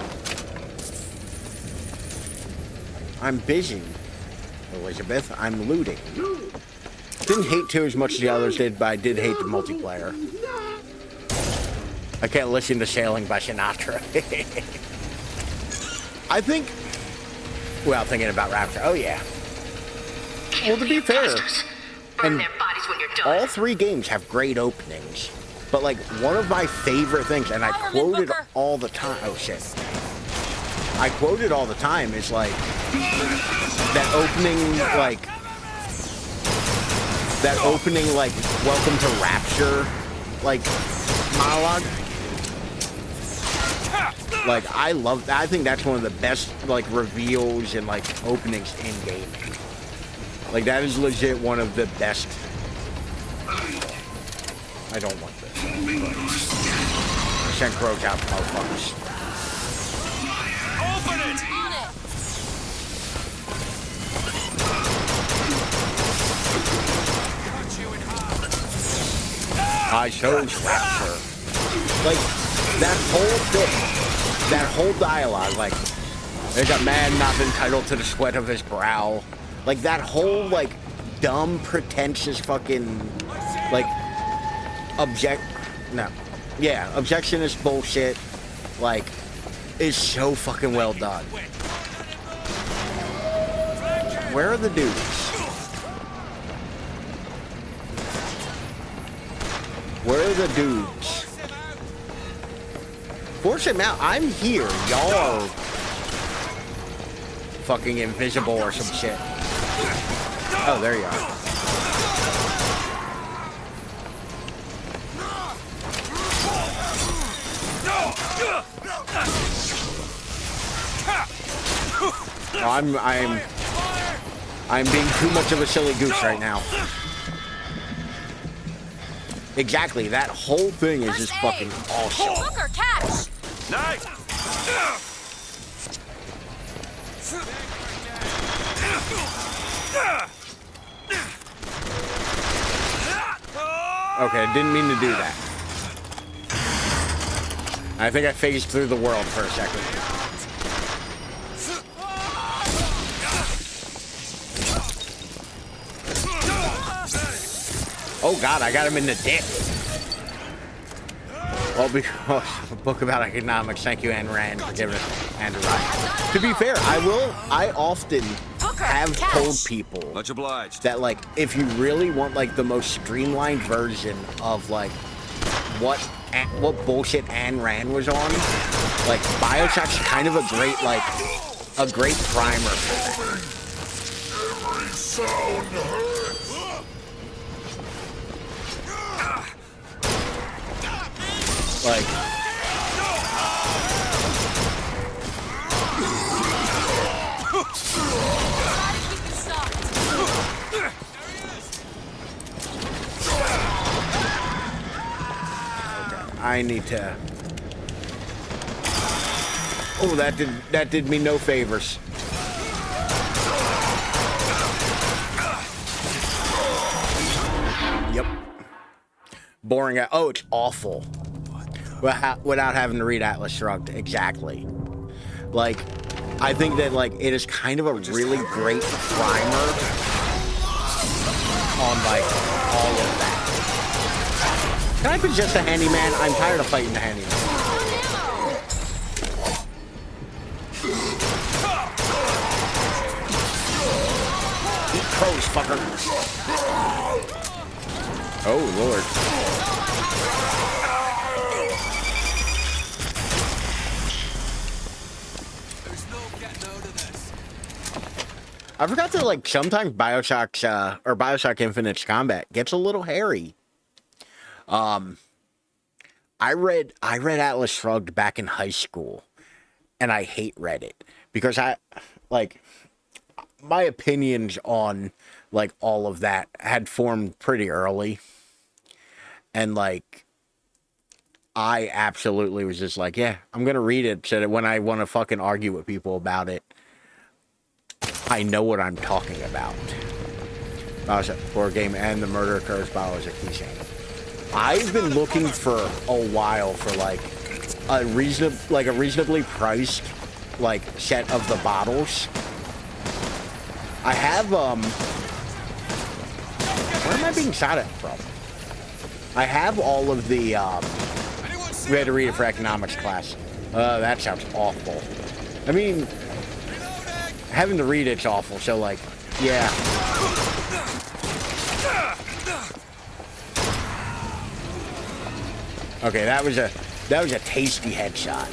Speaker 1: I'm busy, Elizabeth. I'm looting. Didn't hate 2 as much as the others did, but I did hate the multiplayer. I can't listen to Sailing by Sinatra. I think... Well, thinking about Rapture. Oh, yeah. Well, to be fair... And all 3 games have great openings. But, like, one of my favorite things, and I quote it all the time... Oh, shit. I quote it all the time, is, like... That opening, like... That opening, like, Welcome to Rapture, like, monologue. Like, I love that. I think that's one of the best, like, reveals and, like, openings in gaming. Like, that is legit one of the best. I don't want this. I sent crows out, motherfuckers.
Speaker 10: Open it!
Speaker 2: On it!
Speaker 10: Cut you in half.
Speaker 1: I chose Rapture. Like, that whole thing, that whole dialogue, like, there's a man not entitled to the sweat of his brow. Like, that whole, like, dumb, pretentious fucking, like, objectionist bullshit, like, is so fucking well done. Where are the dudes? Where are the dudes? Force him out. I'm here. Y'all are fucking invisible or some shit. Oh, there you are. Oh, I'm being too much of a silly goose right now. Exactly, that whole thing is just fucking awesome.
Speaker 2: Hooker, catch!
Speaker 3: Nice!
Speaker 1: Okay, didn't mean to do that. I think I phased through the world for a second. Oh god, I got him in the dick. Well, because a book about economics. Thank you, Ayn Rand, for giving us Andrew Ryan. To be fair, I often have told people
Speaker 3: Much obliged.
Speaker 1: that, like, if you really want, like, the most streamlined version of, like, what bullshit Ayn Rand was on, like, Bioshock's kind of a great primer for that.
Speaker 11: Every sound hurts.
Speaker 1: Like, I need to. Oh, that did me no favors. Yep. Boring. Oh, it's awful. Without having to read Atlas Shrugged, exactly. Like, I think that, like, it is kind of a really great primer on, like, all of that. Can I be just a handyman? I'm tired of fighting the handyman. Eat crows, fucker. Oh, Lord. I forgot that, like, sometimes Bioshock Infinite's combat gets a little hairy. I read Atlas Shrugged back in high school, and I hate Reddit because my opinions on, like, all of that had formed pretty early, and, like, I absolutely was just like, yeah, I'm gonna read it so that when I want to fucking argue with people about it, I know what I'm talking about. Bioshock 4 game and the murder occurs Bioshock keychain. I've been looking for a while for, like, a reasonably priced, like, set of the bottles. I have where am I being shot at from? I have all of the we had to read it for economics class. That sounds awful. I mean, having to read it's awful, so, like, yeah. Okay, that was a tasty headshot.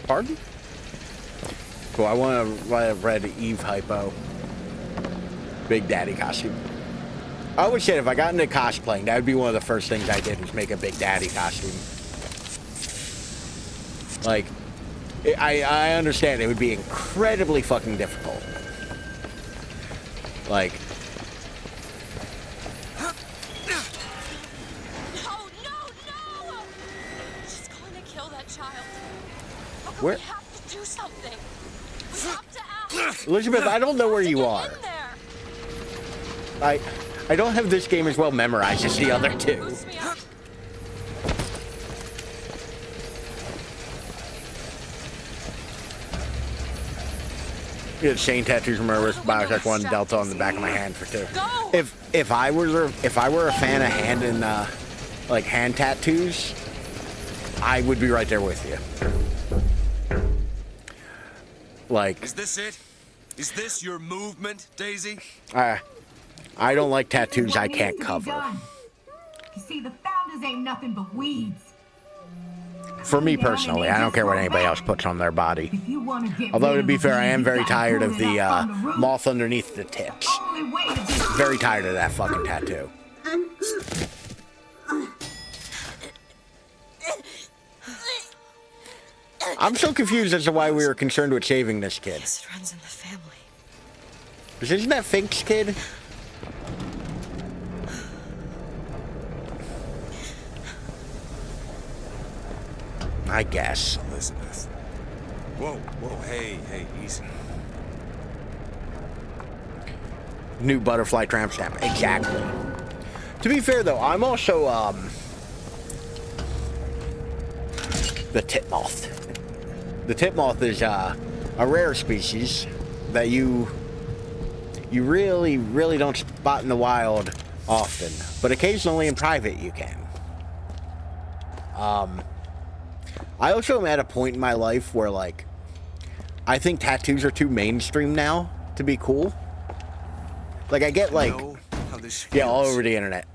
Speaker 1: Pardon? Cool, I want to read Eve Hypo. Big Daddy costume. I always said if I got into cosplaying, that would be one of the first things I did was make a Big Daddy costume. Like, I understand it would be incredibly fucking difficult. Like,
Speaker 2: No! She's going to kill that child.
Speaker 1: Where?
Speaker 2: We have to do something. We have to act.
Speaker 1: Elizabeth, I don't know where you are. I don't have this game as well memorized as the other two. Yeah, Shane tattoos from my wrist, Bioshock 1, Delta on the back of my hand for 2. If I were a fan of hand and like hand tattoos, I would be right there with you. Like,
Speaker 3: is this it? Is this your movement, Daisy?
Speaker 1: I don't like tattoos I can't cover.
Speaker 7: You see, the founders ain't nothing but weeds.
Speaker 1: For me personally, I don't care what anybody else puts on their body. Although, to be fair, I am very tired of the moth underneath the tits. Very tired of that fucking tattoo. I'm so confused as to why we were concerned with saving this kid.
Speaker 2: Yes, it runs in the family.
Speaker 1: Isn't that Fink's kid? I guess.
Speaker 5: Elizabeth. Whoa, hey, easy.
Speaker 1: New butterfly tramp stamp. Exactly. To be fair, though, I'm also, the titmoth. The titmoth is, a rare species that you really, really don't spot in the wild often. But occasionally in private, you can. I also am at a point in my life where, like, I think tattoos are too mainstream now to be cool. Like, I get, like, yeah, all over the internet.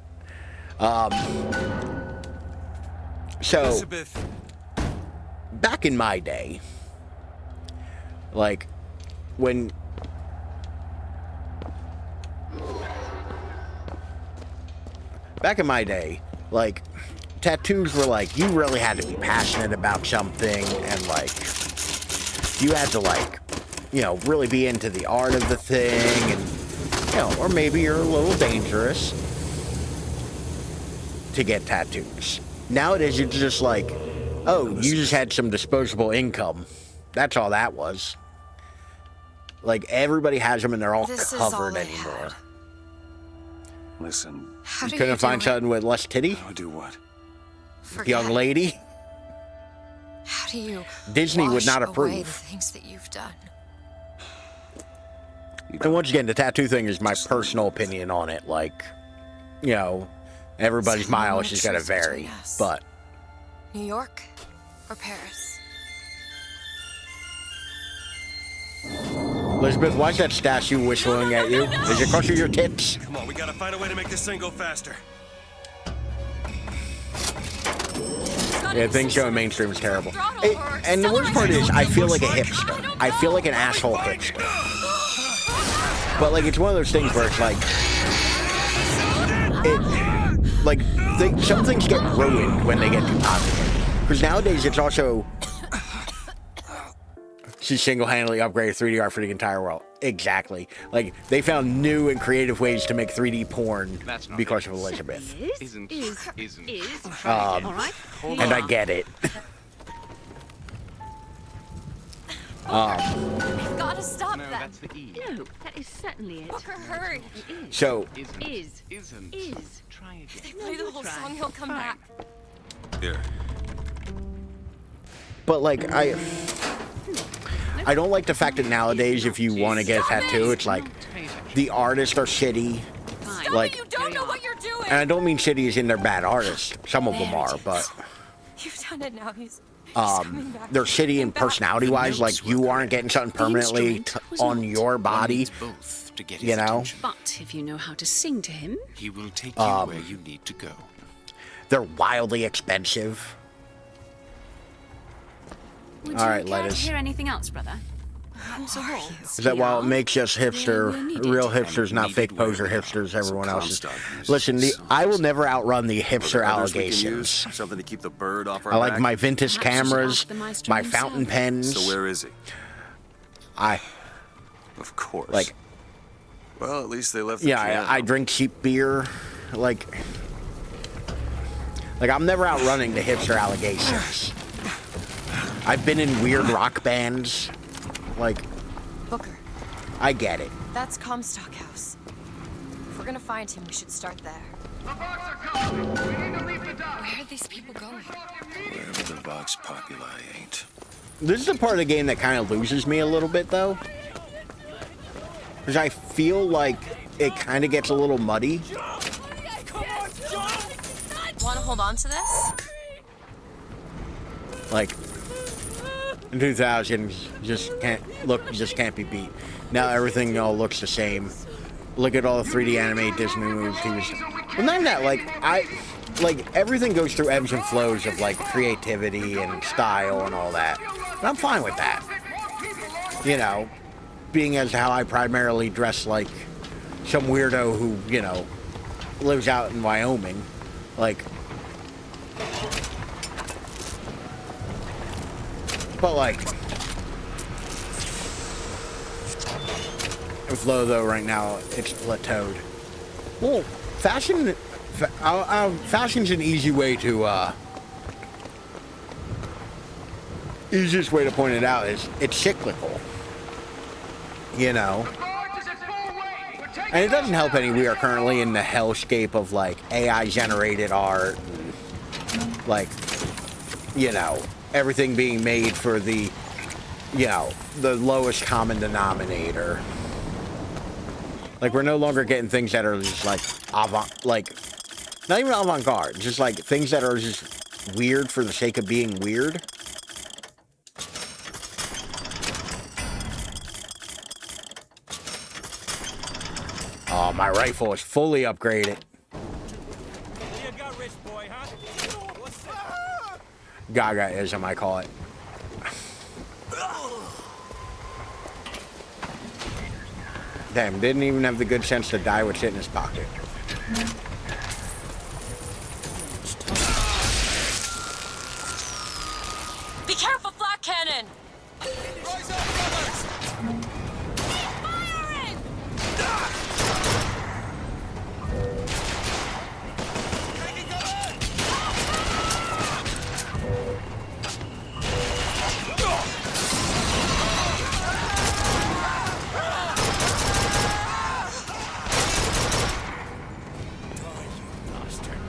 Speaker 1: So,
Speaker 3: Elizabeth.
Speaker 1: Back in my day, like, when... Back in my day, like, tattoos were like, you really had to be passionate about something, and like, you had to, like, you know, really be into the art of the thing, and, you know, or maybe you're a little dangerous to get tattoos. Nowadays, it's just like, oh, you just had some disposable income. That's all that was. Like, everybody has them and they're all covered anymore.
Speaker 5: Listen.
Speaker 1: You couldn't find something with less titty?
Speaker 5: How do what?
Speaker 1: Young lady?
Speaker 2: How do you
Speaker 1: Disney would not approve.
Speaker 2: away the things that you've done?
Speaker 1: And once again, the tattoo thing is my personal opinion on it. Like, you know, everybody's mileage is going to vary. But
Speaker 2: New York or Paris?
Speaker 1: Elizabeth, why's that statue whistling at you? Is it crushing your tits?
Speaker 3: Come on, we gotta find a way to make this thing go faster.
Speaker 1: Yeah, things showing mainstream is terrible. And the worst part is, I feel like a hipster. I feel like an asshole hipster. But, like, it's one of those things where it's like, some things get ruined when they get too popular. Because nowadays, it's also... She single-handedly upgraded 3D art for the entire world. Exactly. Like, they found new and creative ways to make 3D porn because of Elizabeth.
Speaker 12: Isn't.
Speaker 1: And I get it.
Speaker 2: We've got to stop
Speaker 12: No,
Speaker 2: them.
Speaker 12: that's the E.
Speaker 13: No, that is certainly it.
Speaker 2: Booker, hurry.
Speaker 1: So,
Speaker 12: Isn't. Try again.
Speaker 2: If they play the whole song, he'll come back.
Speaker 5: Here.
Speaker 1: but, like, I don't like the fact that nowadays, if you want to get a tattoo, it's like, the artists are shitty. Like,
Speaker 2: You don't know what you're doing.
Speaker 1: and I don't mean shitty as in they're bad artists. Some of them are, but
Speaker 2: You've done it now. He's
Speaker 1: they're shitty in personality-wise. Like, you aren't getting something permanently on your body, you know?
Speaker 13: But if you know how to sing to him,
Speaker 12: He will take you where you need to go.
Speaker 1: They're wildly expensive.
Speaker 13: would
Speaker 1: All
Speaker 13: you
Speaker 1: right,
Speaker 13: care to
Speaker 1: ladies.
Speaker 13: hear anything else, brother? Perhaps a waltz?
Speaker 1: Is that while it makes us hipster, real hipsters, not fake poser hipsters, everyone else is... Listen, I will never outrun the hipster allegations.
Speaker 5: Something to keep the bird off our
Speaker 1: I like
Speaker 5: back?
Speaker 1: my vintage
Speaker 13: Perhaps you should
Speaker 1: cameras,
Speaker 13: ask the maestro
Speaker 1: my
Speaker 13: himself.
Speaker 1: fountain pens.
Speaker 5: So where is he? Of course.
Speaker 1: Like,
Speaker 5: well, at least they left the
Speaker 1: yeah,
Speaker 5: piano.
Speaker 1: I drink cheap beer. Like, I'm never outrunning the hipster allegations. I've been in weird rock bands. Like,
Speaker 2: Booker,
Speaker 1: I get it.
Speaker 2: That's Comstock House. If we're gonna find him, we should start there. Where are these people going?
Speaker 5: Wherever the Vox Populi ain't.
Speaker 1: This is the part of the game that kind of loses me a little bit, though. Because I feel like it kind of gets a little muddy.
Speaker 2: Want to hold on to this?
Speaker 1: Like, in 2000, just can't be beat. Now everything all looks the same. Look at all the 3D animated Disney movies. Well, not even that. Like everything goes through ebbs and flows of like creativity and style and all that. And I'm fine with that. You know, being as how I primarily dress like some weirdo who, you know, lives out in Wyoming. Like, but like, with Low though right now it's plateaued. Well, fashion's an easy way to easiest way to point it out is it's cyclical. You know, and it doesn't help any we are currently in the hellscape of like AI generated art and, like, you know, everything being made for the, you know, the lowest common denominator. Like, we're no longer getting things that are just like not even avant-garde, just like things that are just weird for the sake of being weird. Oh, my rifle is fully upgraded.
Speaker 10: You got rich boy, huh? What's that?
Speaker 1: Gaga-ism, I call it. Damn, didn't even have the good sense to die with shit in his pocket.
Speaker 2: Be careful, flak cannon!
Speaker 10: Rise up, brothers!
Speaker 2: Firing!
Speaker 10: Taking cover!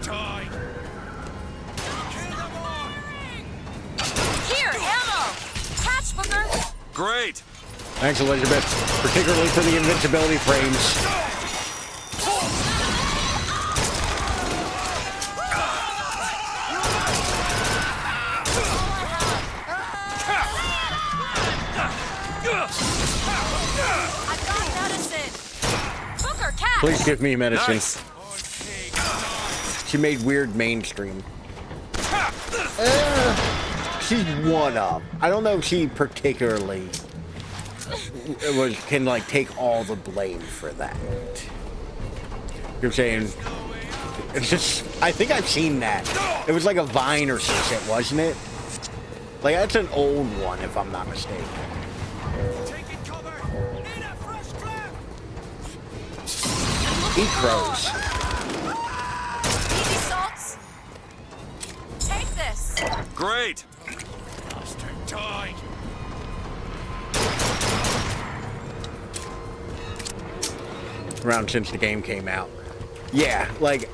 Speaker 10: Die! Kill them all!
Speaker 2: Here, ammo! Catch, Booker!
Speaker 3: Great!
Speaker 1: Thanks, Elizabeth, particularly for the invincibility frames.
Speaker 2: I've got medicine! Booker, catch!
Speaker 1: Please give me medicine.
Speaker 3: Nice.
Speaker 1: She made weird mainstream. She's one up. I don't know if she particularly can like take all the blame for that. You're saying it's just, I think I've seen that. It was like a Vine or some shit, wasn't it? Like, that's an old one if I'm not mistaken.
Speaker 10: Taking cover! Need a fresh clamp!
Speaker 1: Eat crows.
Speaker 2: Easy salts! Take this!
Speaker 3: Great!
Speaker 10: Bastard died!
Speaker 1: Around since the game came out. Yeah, like,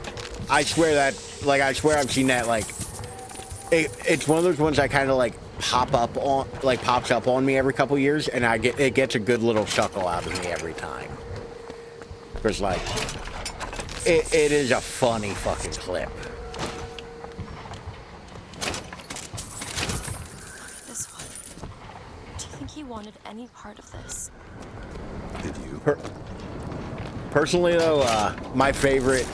Speaker 1: I swear I've seen that, like, it's one of those ones that kind of, like, pops up on me every couple years, and it gets a good little chuckle out of me every time. Because, like, it is a funny fucking clip.
Speaker 2: This one. Do you think he wanted any part of this?
Speaker 5: Did you?
Speaker 1: Personally, though, my favorite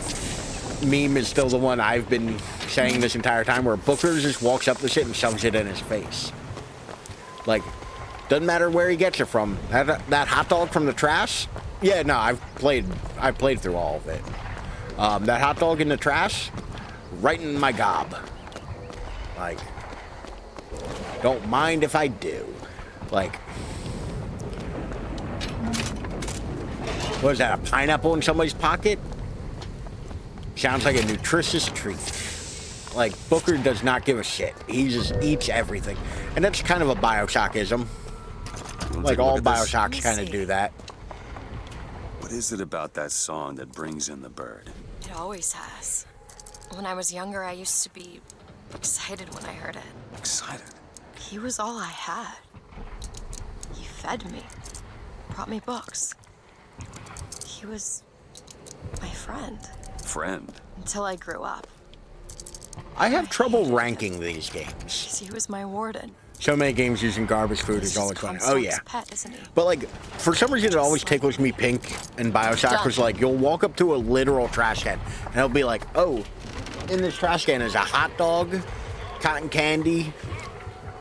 Speaker 1: meme is still the one I've been saying this entire time, where Booker just walks up the shit and shoves it in his face. Like, doesn't matter where he gets it from. That hot dog from the trash? Yeah, no, I've played through all of it. That hot dog in the trash, right in my gob. Like, don't mind if I do. Like, what is that, a pineapple in somebody's pocket? Sounds like a nutritious treat. Like, Booker does not give a shit. He just eats everything. And that's kind of a Bioshock-ism. Like, all Bioshocks kind of do that.
Speaker 5: What is it about that song that brings in the bird?
Speaker 2: It always has. When I was younger, I used to be excited when I heard it.
Speaker 5: Excited?
Speaker 2: He was all I had. He fed me, brought me books. He was my friend.
Speaker 5: Friend?
Speaker 2: Until I grew up.
Speaker 1: I have trouble ranking these games.
Speaker 2: He was my warden.
Speaker 1: So many games using garbage food is always fun. Oh yeah.
Speaker 2: Pet, isn't he?
Speaker 1: But like, for some reason it always tickles me pink in Bioshock was like, you'll walk up to a literal trash can and it'll be like, oh, in this trash can is a hot dog, cotton candy,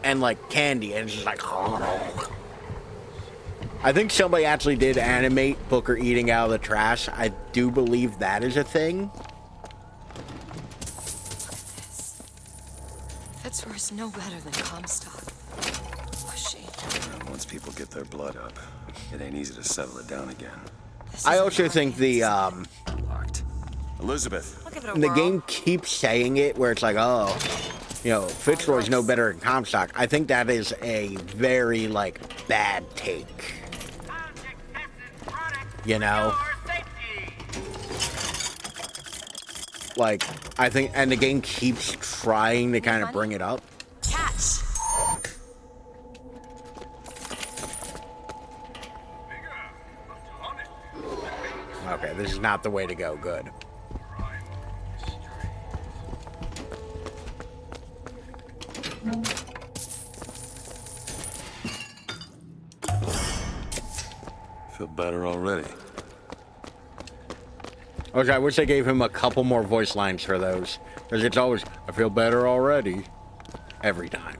Speaker 1: and like candy, and it's just like, oh. I think somebody actually did animate Booker eating out of the trash. I do believe that is a thing.
Speaker 2: Fitzroy's no better than Comstock. Was she?
Speaker 5: Once people get their blood up, it ain't easy to settle it down again.
Speaker 1: I also think the
Speaker 5: Locked. Elizabeth.
Speaker 1: the game keeps saying it where it's like, oh, you know, Fitzroy's no better than Comstock. I think that is a very like bad take. You know? Like, I think, and the game keeps trying to kind of bring it up.
Speaker 2: Catch!
Speaker 1: Okay, this is not the way to go. Good.
Speaker 5: Feel better already.
Speaker 1: Okay, I wish they gave him a couple more voice lines for those. Because it's always, I feel better already. Every time.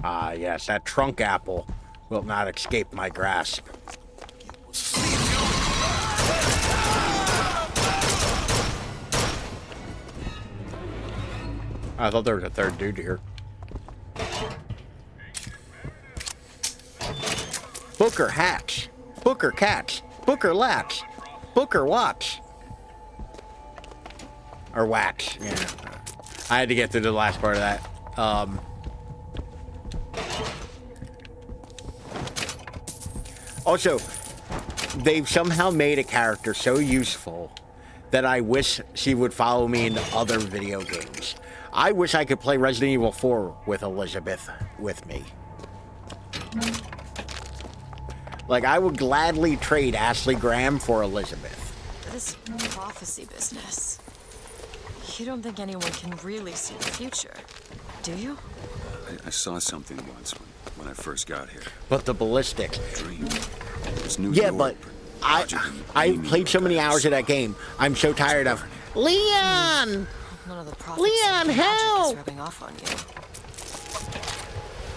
Speaker 1: Ah, yes, that trunk apple will not escape my grasp. I thought there was a third dude here. Booker hatch. Booker catch. Booker latch. Booker watch. Or watch. Yeah. I had to get through the last part of that. Also, they've somehow made a character so useful that I wish she would follow me into other video games. I wish I could play Resident Evil 4 with Elizabeth with me. Like, I would gladly trade Ashley Graham for Elizabeth.
Speaker 2: This prophecy business. You don't think anyone can really see the future, do you?
Speaker 5: I saw something once when I first got here.
Speaker 1: But the ballistics.
Speaker 5: Dream. It was New
Speaker 1: Yeah,
Speaker 5: York,
Speaker 1: but I played so many hours of that game. I'm so tired of Leon.
Speaker 2: None of the prophets
Speaker 1: Leon, help!
Speaker 2: is rubbing off on you.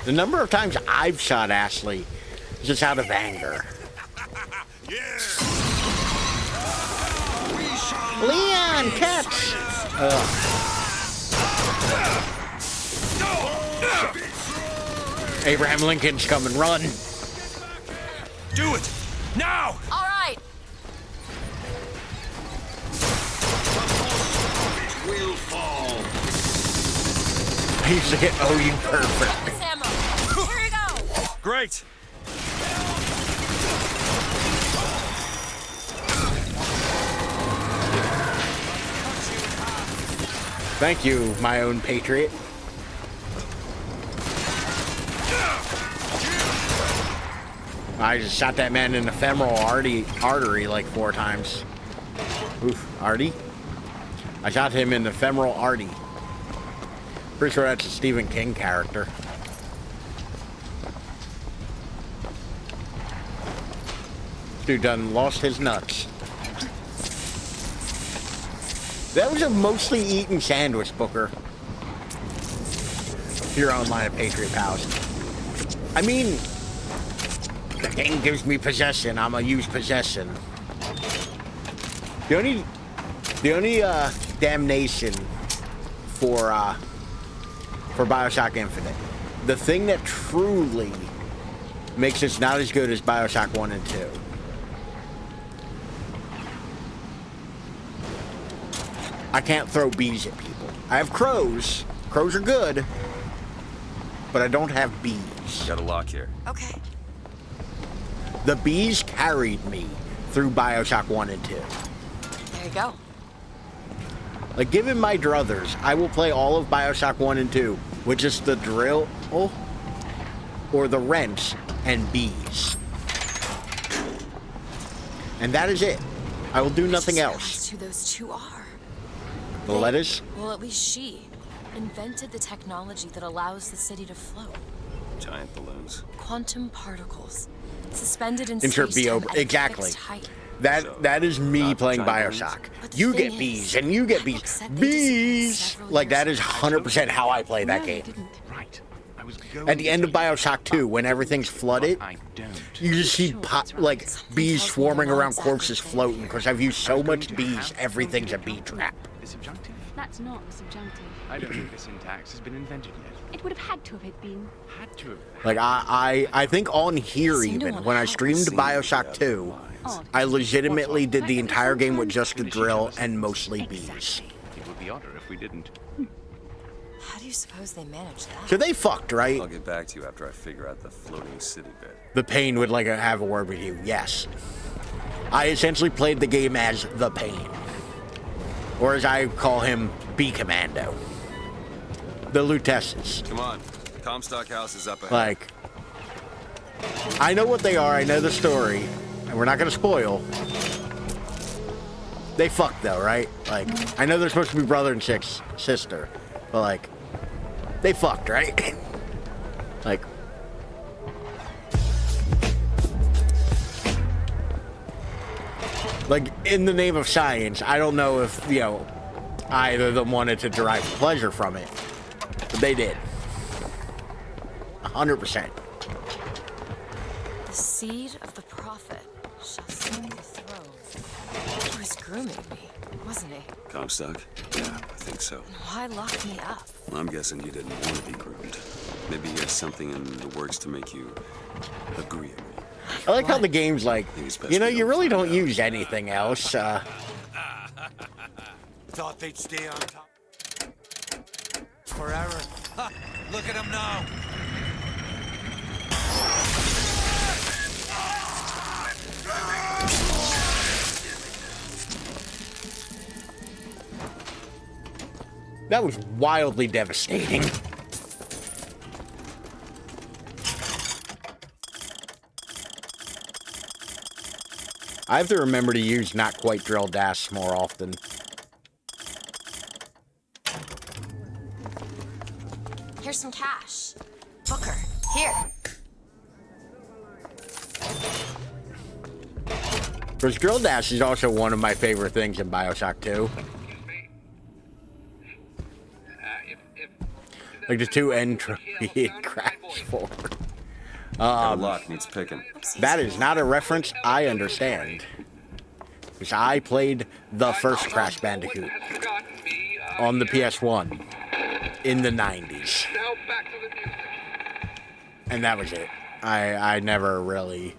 Speaker 1: The number of times I've shot Ashley just out of anger. Leon, catch! Abraham Lincoln's coming, run!
Speaker 3: Do it! Now!
Speaker 2: All right!
Speaker 8: Will fall.
Speaker 1: He's hit you perfect.
Speaker 2: This ammo. Here you go!
Speaker 3: Great!
Speaker 1: Thank you, my own patriot. I just shot that man in the femoral artery like 4 times. Oof, artery? I shot him in the femoral artery. Pretty sure that's a Stephen King character. Dude done lost his nuts. That was a mostly eaten sandwich, Booker. Here online at Patriot Pals. I mean, the game gives me possession. I'm gonna use possession. The only damnation for Bioshock Infinite, the thing that truly makes this not as good as Bioshock 1 and 2, I can't throw bees at people. I have crows. Crows are good. But I don't have bees.
Speaker 5: Got a lock here.
Speaker 2: Okay.
Speaker 1: The bees carried me through Bioshock 1 and 2.
Speaker 2: There you go.
Speaker 1: Like, given my druthers, I will play all of Bioshock 1 and 2 with just the drill or the wrench and bees. And that is it. I will do nothing else.
Speaker 2: Who those two are.
Speaker 1: The lettuce?
Speaker 2: Well, at least she invented the technology that allows the city to float.
Speaker 5: Giant balloons.
Speaker 2: Quantum particles. Suspended in
Speaker 1: Insert
Speaker 2: space
Speaker 1: B over. Exactly. That is me playing Bioshock. You get bees and you get bees. Bees! Like, that is 100% how I play that game.
Speaker 12: Right.
Speaker 1: At the end of Bioshock 2, when everything's flooded, you just see bees swarming around corpses floating, because I've used so much bees, everything's a bee trap.
Speaker 12: The subjunctive?
Speaker 13: That's not the subjunctive.
Speaker 12: I don't think the syntax has been invented yet.
Speaker 13: It would have had to have been.
Speaker 12: Had to have.
Speaker 1: Like, I think on here even, when I streamed Bioshock 2, I legitimately did the entire game with just a drill and mostly bees.
Speaker 12: It would be odder if we didn't.
Speaker 2: How do you suppose they managed that?
Speaker 1: So they fucked, right?
Speaker 5: I'll get back to you after I figure out the floating city bit.
Speaker 1: The Pain would have a word with you, yes. I essentially played the game as the Pain. Or as I call him, B-Commando. The Lutesses.
Speaker 5: Come on. Comstock House is up ahead.
Speaker 1: Like, I know what they are, I know the story, and we're not gonna spoil. They fucked though, right? Like, I know they're supposed to be brother and sister, but like, they fucked, right? Like, in the name of science, I don't know if, either of them wanted to derive pleasure from it, but they did. 100%.
Speaker 2: The seed of the prophet shall sit the throne. He was grooming me, wasn't he?
Speaker 5: Comstock? Yeah, I think so.
Speaker 2: And why lock me up?
Speaker 5: Well, I'm guessing you didn't want to be groomed. Maybe he had something in the works to make you agreeable.
Speaker 1: I like how the game's like, you really don't use anything else.
Speaker 10: Thought they'd stay on top forever. Ha, look at them now.
Speaker 1: That was wildly devastating. I have to remember to use not quite drilled dashes more often.
Speaker 2: Here's some cash. Booker, here.
Speaker 1: Because drill dash is also one of my favorite things in Bioshock 2. Like the two entry crash for.
Speaker 5: Lock needs picking.
Speaker 1: That is not a reference I understand. Because I played the first Crash Bandicoot on the PS1 in the 90s. And that was it. I never really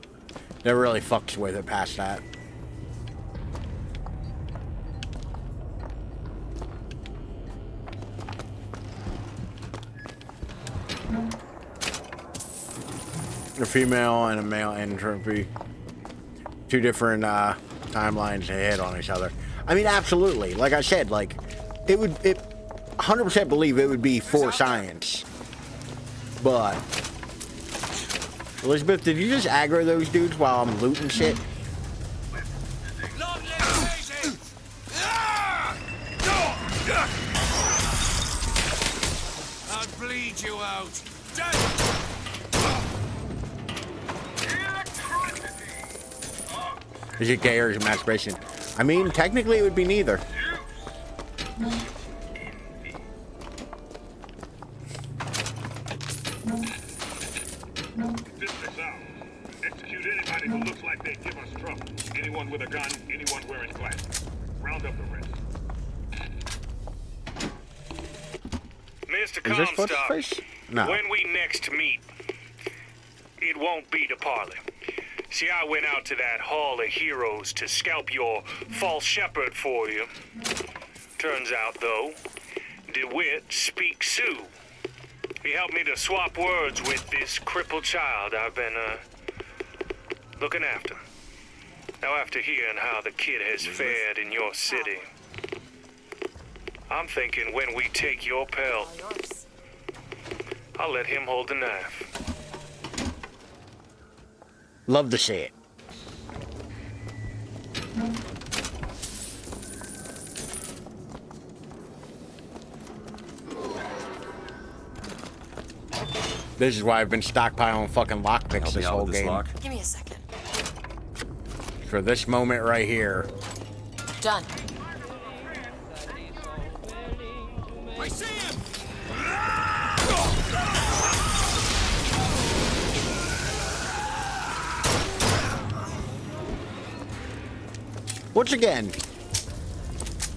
Speaker 1: fucked with it past that. A female and a male entropy. Two different timelines to hit on each other. I mean, absolutely. Like I said, like, it 100% believe it would be for science. But, Elizabeth, did you just aggro those dudes while I'm looting shit?
Speaker 10: I'll bleed you out.
Speaker 1: Is it gay or is it masturbation? I mean, technically it would be neither.
Speaker 8: District out. Execute anybody who looks like they give us trouble. Anyone with a gun, anyone wearing glasses. Round up the rest.
Speaker 14: Mr.
Speaker 1: Is this
Speaker 14: Comstock,
Speaker 1: face? No.
Speaker 14: when we next meet, it won't be to parley. See, I went out to that Hall of Heroes to scalp your false shepherd for you. Turns out, though, DeWitt speaks Sioux. He helped me to swap words with this crippled child I've been, looking after. Now, after hearing how the kid has fared in your city, I'm thinking when we take your pelt, I'll let him hold the knife.
Speaker 1: Love to see it. This is why I've been stockpiling fucking lockpicks this whole game.
Speaker 2: Give me a second.
Speaker 1: For this moment right here.
Speaker 2: Done.
Speaker 10: I see him!
Speaker 1: Once again,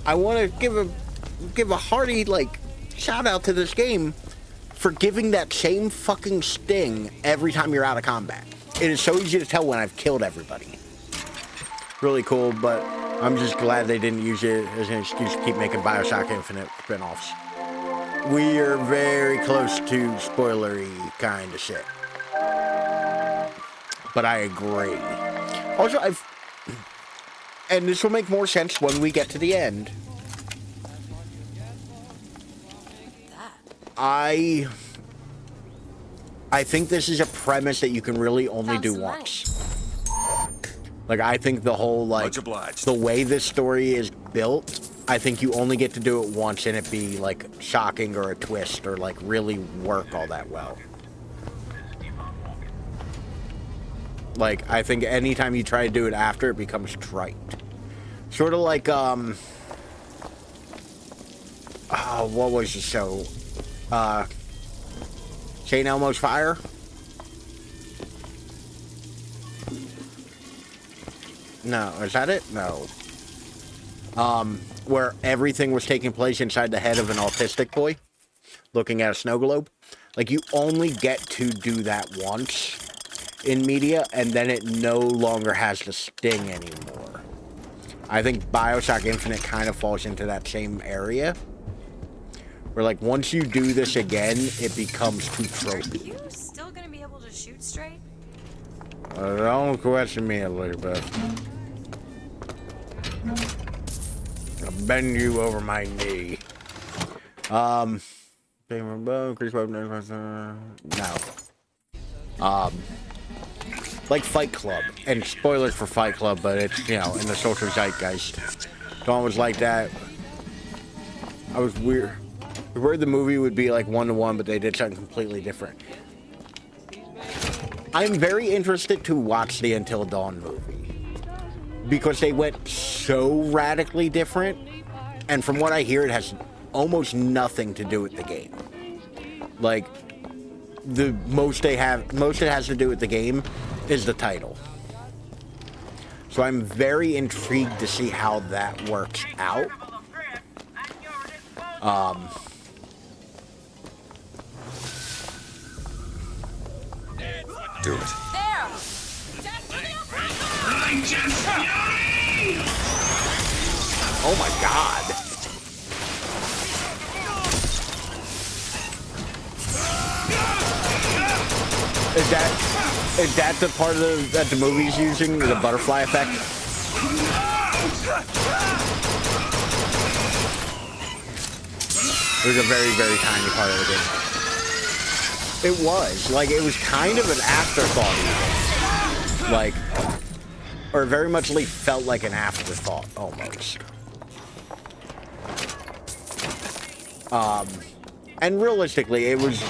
Speaker 1: I want to give a hearty shout out to this game for giving that same fucking sting every time you're out of combat. It is so easy to tell when I've killed everybody. Really cool, but I'm just glad they didn't use it as an excuse to keep making Bioshock Infinite spin-offs. We are very close to spoilery kind of shit. But I agree. Also, and this will make more sense when we get to the end. I think this is a premise that you can really only do once. Like, I think the whole, the way this story is built, I think you only get to do it once and it be, shocking or a twist or, really work all that well. I think anytime you try to do it after, it becomes trite. Sort of like, what was the show? St. Elmo's Fire? No, is that it? No. Where everything was taking place inside the head of an autistic boy, looking at a snow globe. You only get to do that once in media, and then it no longer has the sting anymore. I think Bioshock Infinite kind of falls into that same area. Where, once you do this again, it becomes too tropey.
Speaker 2: Are you still gonna be able to shoot straight?
Speaker 1: Don't question me, Elizabeth. I'll bend you over my knee. No. Like Fight Club. And spoilers for Fight Club, but it's, in the social zeitgeist. Dawn was like that. I was weird. I heard the movie would be 1-to-1, but they did something completely different. I'm very interested to watch the Until Dawn movie. Because they went so radically different. And from what I hear, it has almost nothing to do with the game. The most it has to do with the game is the title. So I'm very intrigued to see how that works out.
Speaker 5: Do it.
Speaker 10: There!
Speaker 1: Oh my god. Is that the part of that the movie's using, the butterfly effect? It was a very, very tiny part of the game. It was. It was kind of an afterthought even. Or very much felt like an afterthought, almost. And realistically, it was...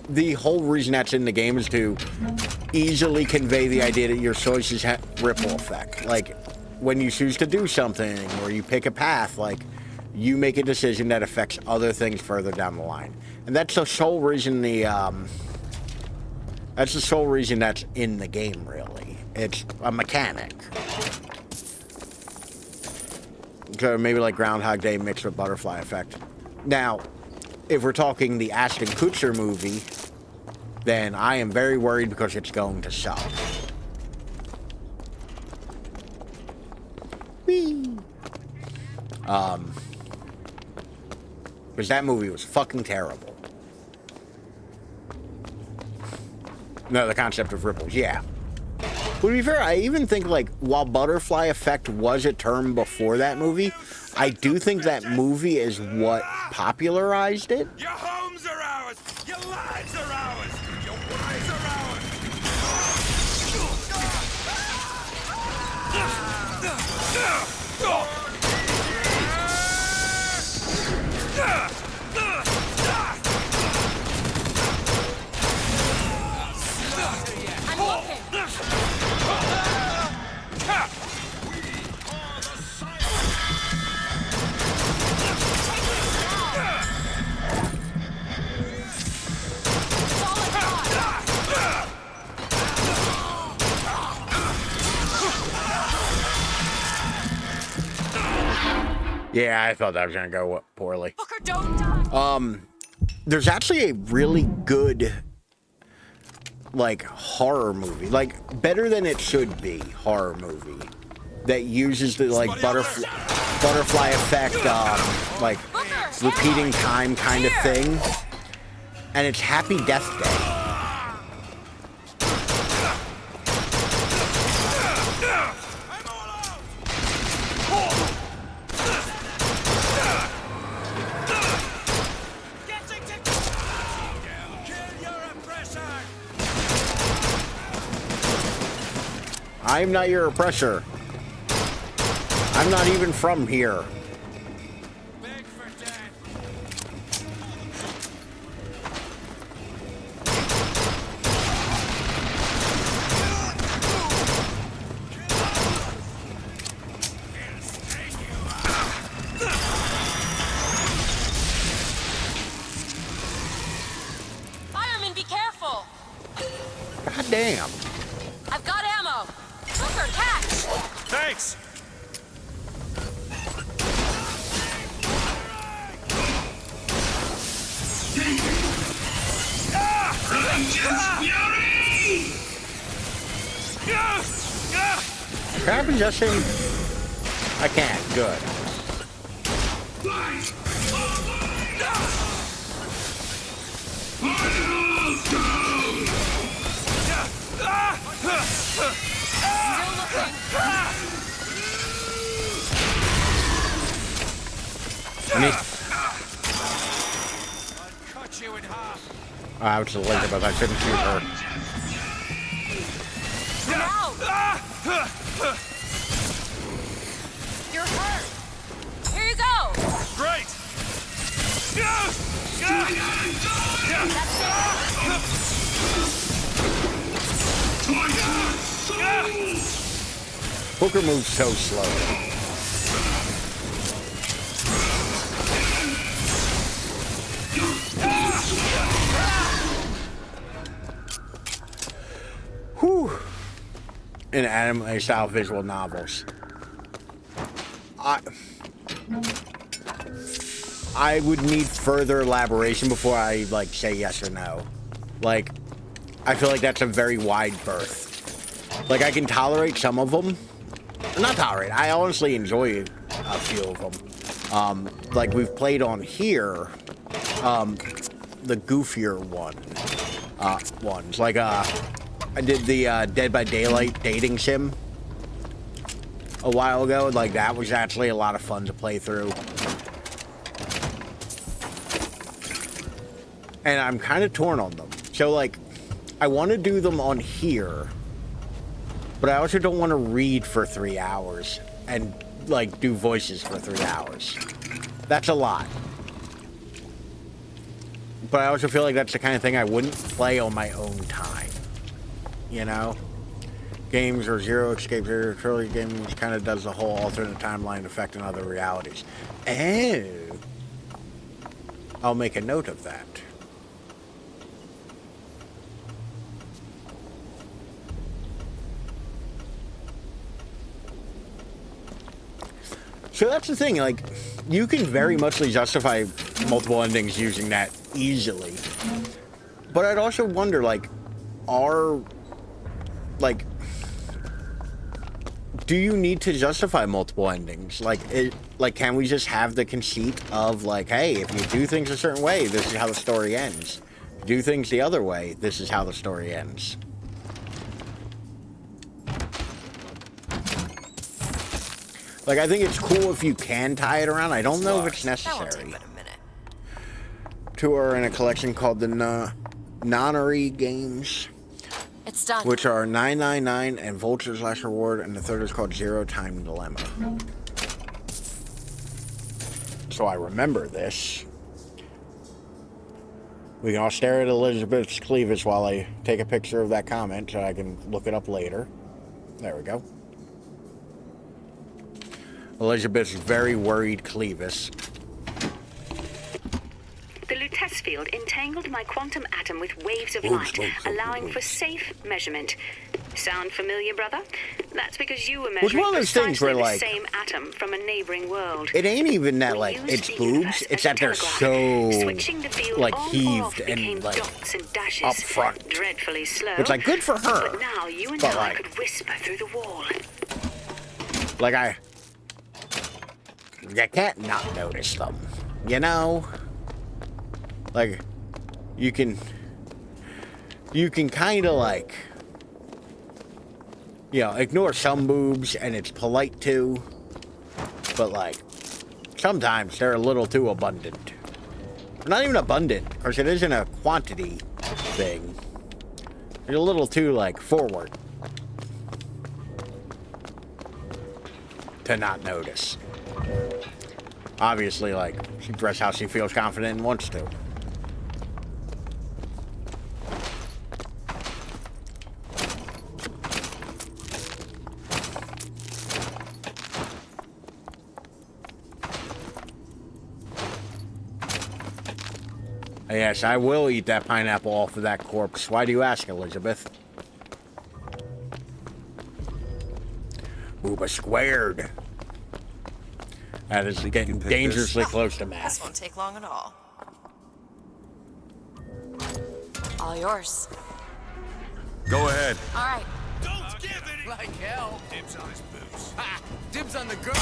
Speaker 1: The whole reason that's in the game is to easily convey the idea that your choices have ripple effect. When you choose to do something, or you pick a path, you make a decision that affects other things further down the line. And that's the sole reason that's the sole reason that's in the game, really. It's a mechanic. So maybe Groundhog Day mixed with butterfly effect. Now, if we're talking the Ashton Kutcher movie, then I am very worried because it's going to suck. Whee! Because that movie was fucking terrible. No, the concept of ripples, yeah. But to be fair, I even think, like, while Butterfly Effect was a term before that movie, I do think that movie is what popularized it.
Speaker 10: Your homes are ours! Your lives are ours! Your wives are ours!
Speaker 2: I'm looking!
Speaker 1: Yeah, I thought that was gonna go poorly.
Speaker 2: Booker, don't die!
Speaker 1: There's actually a really good, like, horror movie, like, better than it should be horror movie that uses the, like, butterfly effect, like, repeating time kind of thing, and it's Happy Death Day. I'm not your oppressor. I'm not even from here.
Speaker 2: Fireman, be careful!
Speaker 1: God damn.
Speaker 2: I've got ammo! Booker, catch!
Speaker 3: Thanks!
Speaker 1: Can I possess him? I can't. Good. I was just late, but I shouldn't shoot her.
Speaker 2: You're hurt! Here you go!
Speaker 3: Great!
Speaker 1: Booker moves so slow. Whew. In anime-style visual novels. I would need further elaboration before I, like, say yes or no. Like, I feel like that's a very wide berth. Like, I can tolerate some of them. Not tolerate. I honestly enjoy a few of them. Like, we've played on here, the goofier ones. Like, I did the Dead by Daylight dating sim a while ago. Like, that was actually a lot of fun to play through. And I'm kind of torn on them. So, like, I want to do them on here, but I also don't want to read for 3 hours and, like, do voices for 3 hours. That's a lot. But I also feel like that's the kind of thing I wouldn't play on my own time. You know? Games or Zero Escape, Zero Trilogy game, which kind of does the whole alternate timeline effect in other realities. Oh. I'll make a note of that. So that's the thing, like, you can very muchly justify multiple endings using that easily. But I'd also wonder, like, do you need to justify multiple endings? Like, can we just have the conceit of, like, hey, if you do things a certain way, this is how the story ends. Do things the other way, this is how the story ends. Like, I think it's cool if you can tie it around. I don't know if it's necessary. Two are in a collection called the Nonary games.
Speaker 2: It's done.
Speaker 1: Which are 999 and Vulture's Last Reward, and the third is called Zero Time Dilemma. So I remember this. We can all stare at Elizabeth's cleavage while I take a picture of that comment so I can look it up later. There we go. Elizabeth's very worried clevis.
Speaker 15: The Lutece field entangled my quantum atom with waves of light, allowing for safe measurement. Sound familiar, brother? That's because you were measuring
Speaker 1: one of those things where,
Speaker 15: the
Speaker 1: like,
Speaker 15: same atom from a neighboring world.
Speaker 1: It ain't even that, like, it's boobs, it's that they're so, like, heaved and, like, up front.
Speaker 15: Dreadfully slow.
Speaker 1: It's, like, good for her.
Speaker 15: But now you and
Speaker 1: but,
Speaker 15: I
Speaker 1: like,
Speaker 15: could whisper through the wall.
Speaker 1: Like, you can't not notice them, you know? Like, you can kind of, like, you know, ignore some boobs, and it's polite too, but, like, sometimes they're a little too abundant. Not even abundant, because it isn't a quantity thing. They're a little too, like, forward to not notice. Obviously, like, she dressed how she feels confident and wants to. Yes, I will eat that pineapple off of that corpse. Why do you ask, Elizabeth? Booba squared. That is getting dangerously close to math.
Speaker 2: This won't take long at all. All yours.
Speaker 3: Go ahead.
Speaker 2: All right.
Speaker 10: Don't give it like hell. Dibs on his boots. Ha! Dibs on the girl.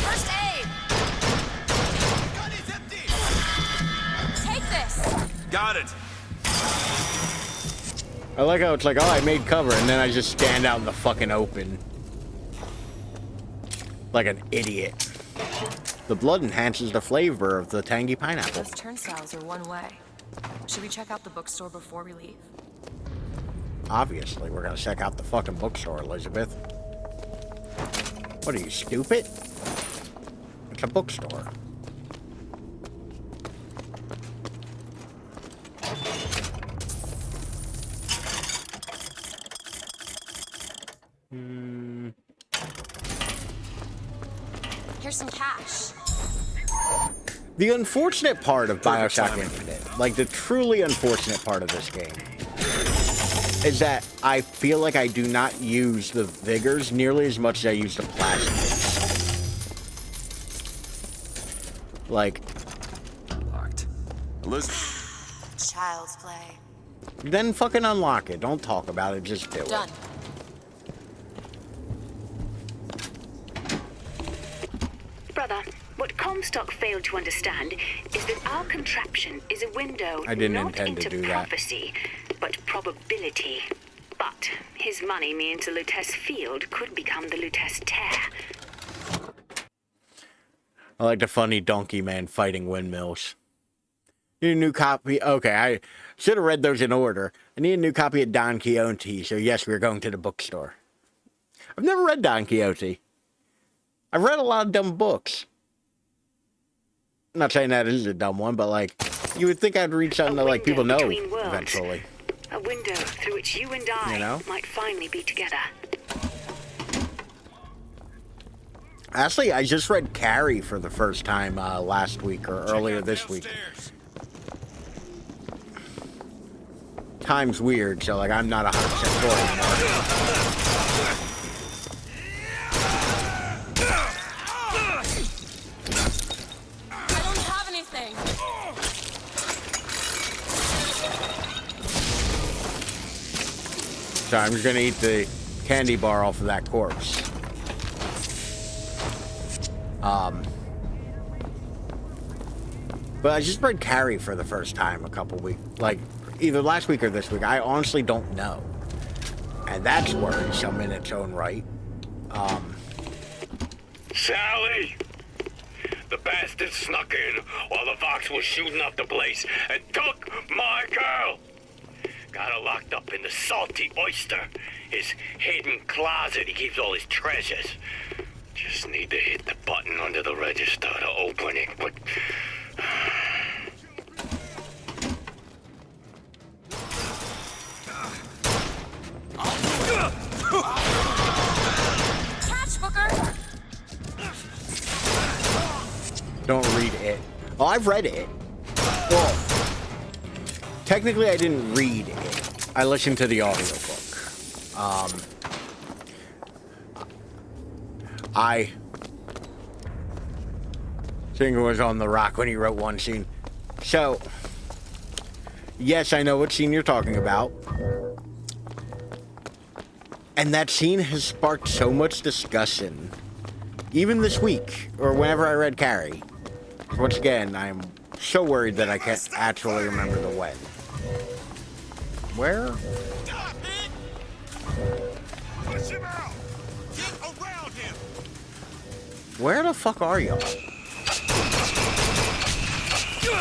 Speaker 2: First aid.
Speaker 10: Gun is empty.
Speaker 2: Take this.
Speaker 3: Got it.
Speaker 1: I like how it's like, oh, I made cover, and then I just stand out in the fucking open. Like an idiot. The blood enhances the flavor of the tangy pineapple.
Speaker 2: Those turnstiles are one way. Should we check out the bookstore before we leave?
Speaker 1: Obviously, we're gonna check out the fucking bookstore, Elizabeth. What are you, stupid? It's a bookstore.
Speaker 2: Here's some cash.
Speaker 1: The unfortunate part of Bioshock Infinite, like the truly unfortunate part of this game, is that I feel like I do not use the vigors nearly as much as I use the plastics. Like,
Speaker 5: Locked. Elizabeth.
Speaker 2: Child's play.
Speaker 1: then fucking unlock it. Don't talk about it, just do it.
Speaker 2: Done.
Speaker 15: Brother, what Comstock failed to understand is that our contraption is a window
Speaker 1: I didn't
Speaker 15: not
Speaker 1: intend to
Speaker 15: into
Speaker 1: do that.
Speaker 15: prophecy, but probability. But his money means the Lutece field could become the Lutece tear.
Speaker 1: I like the funny donkey man fighting windmills. Need a new copy? Okay, I should have read those in order. I need a new copy of Don Quixote, so yes, we're going to the bookstore. I've never read Don Quixote. I've read a lot of dumb books. I'm not saying that is a dumb one, but, like, you would think I'd read something that, like, people know eventually.
Speaker 15: A window through which you and I
Speaker 1: You know?
Speaker 15: might finally be together.
Speaker 1: Actually, I just read Carrie for the first time last week or earlier this week. Time's weird, so, like, I'm not 100% sure anymore.
Speaker 2: I don't have anything.
Speaker 1: So I'm just gonna eat the candy bar off of that corpse. But I just read Carrie for the first time a couple weeks, like either last week or this week. I honestly don't know, and that's worrisome in its own right.
Speaker 4: Sally! The bastard snuck in while the Vox was shooting up the place and took my girl! Got her locked up in the Salty Oyster, his hidden closet he keeps all his treasures. Just need to hit the button under the register to open it, but...
Speaker 2: Catch, Booker!
Speaker 1: Don't read it. Oh, I've read it. Well, technically I didn't read it. I listened to the audiobook. I think it was on the rock when he wrote one scene. So, yes, I know what scene you're talking about. And that scene has sparked so much discussion. Even this week, or whenever I read Carrie. Once again, I'm so worried that I can't actually remember the when. Where?
Speaker 8: Push him out! Get around him!
Speaker 1: Where the fuck are y'all?
Speaker 2: You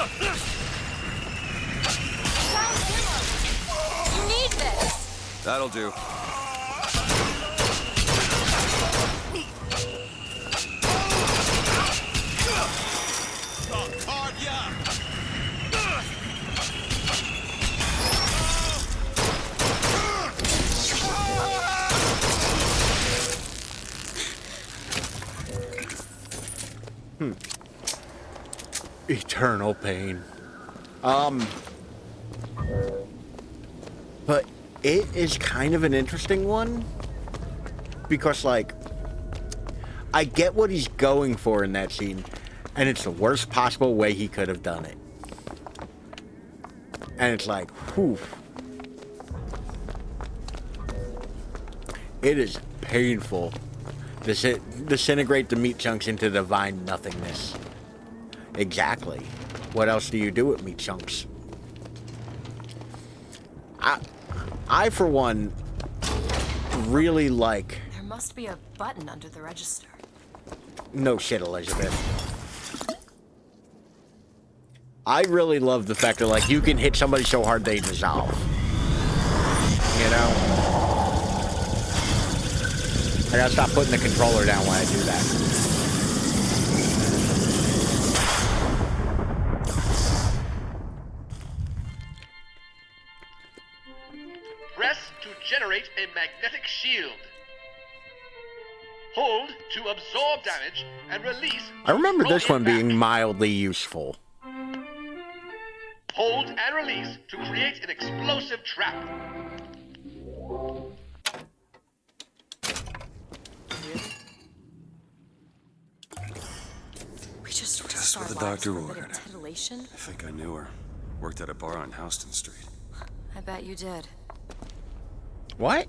Speaker 2: need this!
Speaker 3: That'll do.
Speaker 1: Eternal pain. But it is kind of an interesting one. Because, like, I get what he's going for in that scene. And it's the worst possible way he could have done it. And it's like, whew. It is painful. Disintegrate the meat chunks into divine nothingness. Exactly. What else do you do with meat chunks? I for one, really like...
Speaker 2: There must be a button under the register.
Speaker 1: No shit, Elizabeth. I really love the fact that, like, you can hit somebody so hard they dissolve. You know? I gotta stop putting the controller down when I do that.
Speaker 16: Press to generate a magnetic shield. Hold to absorb damage and release.
Speaker 1: I remember this one being mildly useful.
Speaker 16: Hold and release to create an explosive trap.
Speaker 2: We just
Speaker 5: Just what the doctor ordered.
Speaker 2: Titillation?
Speaker 5: I think I knew her. Worked at a bar on Houston Street.
Speaker 2: I bet you did.
Speaker 1: What?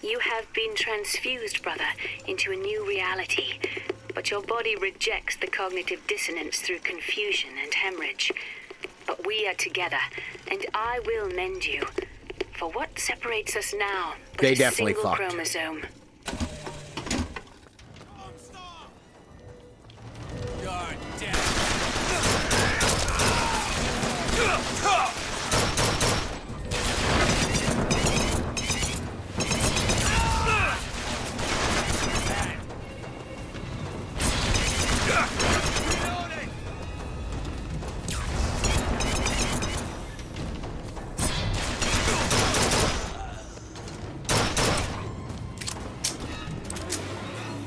Speaker 15: You have been transfused, brother, into a new reality. But your body rejects the cognitive dissonance through confusion and hemorrhage. But we are together, and I will mend you. For what separates us now but
Speaker 1: They
Speaker 15: a
Speaker 1: definitely
Speaker 15: single
Speaker 1: fucked.
Speaker 15: chromosome?
Speaker 10: You're dead.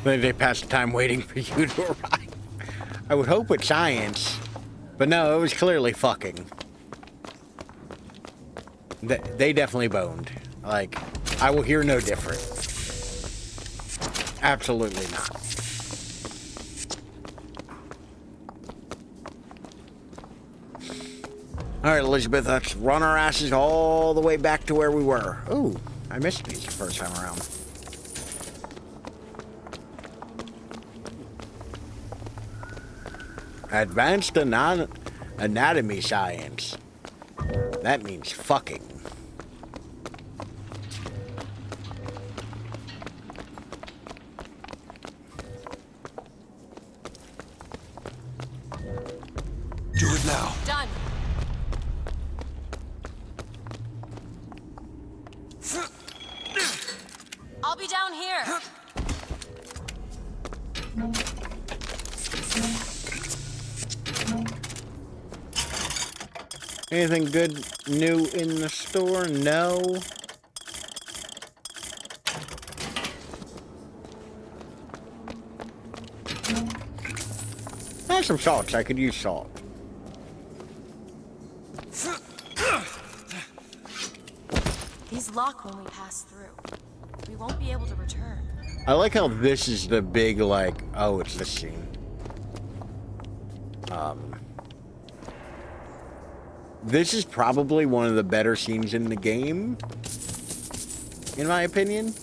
Speaker 1: Then they pass the time waiting for you to arrive. I would hope with science. But no, it was clearly fucking. They definitely boned. Like, I will hear no different. Absolutely not. Alright, Elizabeth, let's run our asses all the way back to where we were. Ooh, I missed these the first time around. Advanced anatomy science. That means fucking.
Speaker 5: Do it now.
Speaker 2: Done. I'll be down here.
Speaker 1: Anything good new in the store? No. There's some salts. I could use salt.
Speaker 2: These lock when we pass through. We won't be able to return.
Speaker 1: I like how this is the big, like, oh, it's this scene. This is probably one of the better scenes in the game, in my opinion.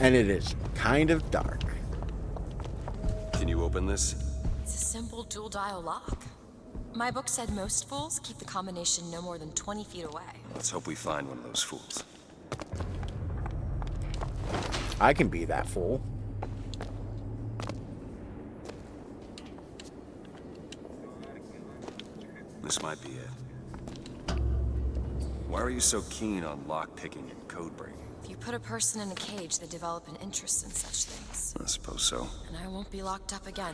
Speaker 1: And it is kind of dark.
Speaker 5: Can you open this?
Speaker 2: It's a simple dual dial lock. My book said most fools keep the combination no more than 20 feet away.
Speaker 5: Let's hope we find one of those fools.
Speaker 1: I can be that fool.
Speaker 5: This might be it. Why are you so keen on lock-picking and code-breaking?
Speaker 2: If you put a person in a cage, they develop an interest in such things.
Speaker 5: I suppose so.
Speaker 2: And I won't be locked up again.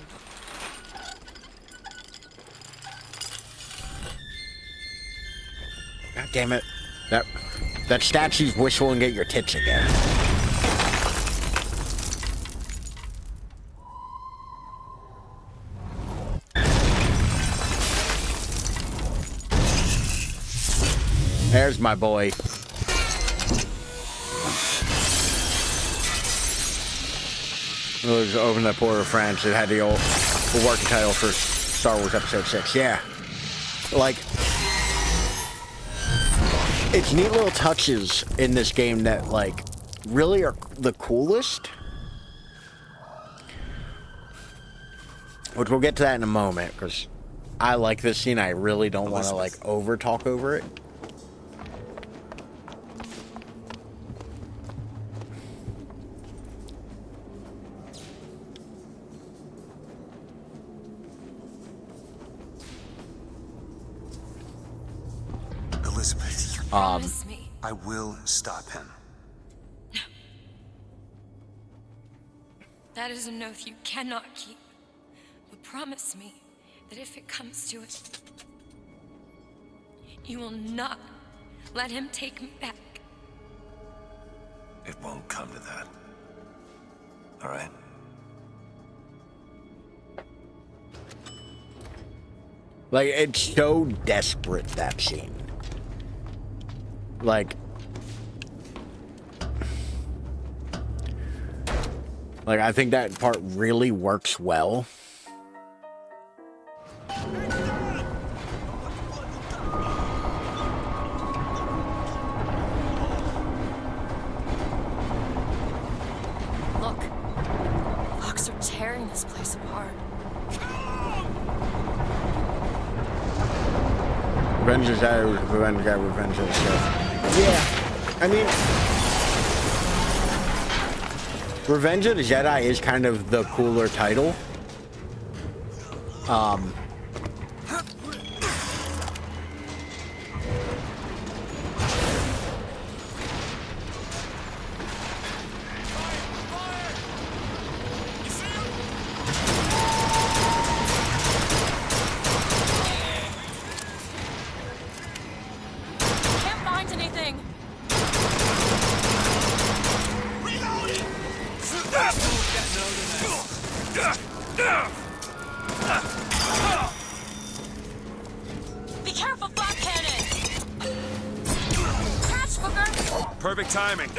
Speaker 1: God damn it. That statue's whistling at your tits again. There's my boy. It was Open the Port of France. It had the working title for Star Wars Episode 6. Yeah. Like, it's neat little touches in this game that, like, really are the coolest. Which we'll get to that in a moment, because I like this scene. I really don't want to, like, over-talk over it.
Speaker 5: Elizabeth,
Speaker 2: Promise me.
Speaker 5: I will stop him.
Speaker 2: That is an oath you cannot keep. But promise me that if it comes to it, you will not let him take me back.
Speaker 5: It won't come to that. All right?
Speaker 1: Like, it's so desperate, that scene. Like, I think that part really works well.
Speaker 2: Look, Fox are tearing this place apart.
Speaker 1: Revenge is that, revenge got revenge of stuff. Yeah, I mean, Revenge of the Jedi is kind of the cooler title.
Speaker 2: Can't find anything. Be careful, flak cannon! Catch, Booker!
Speaker 3: Perfect timing.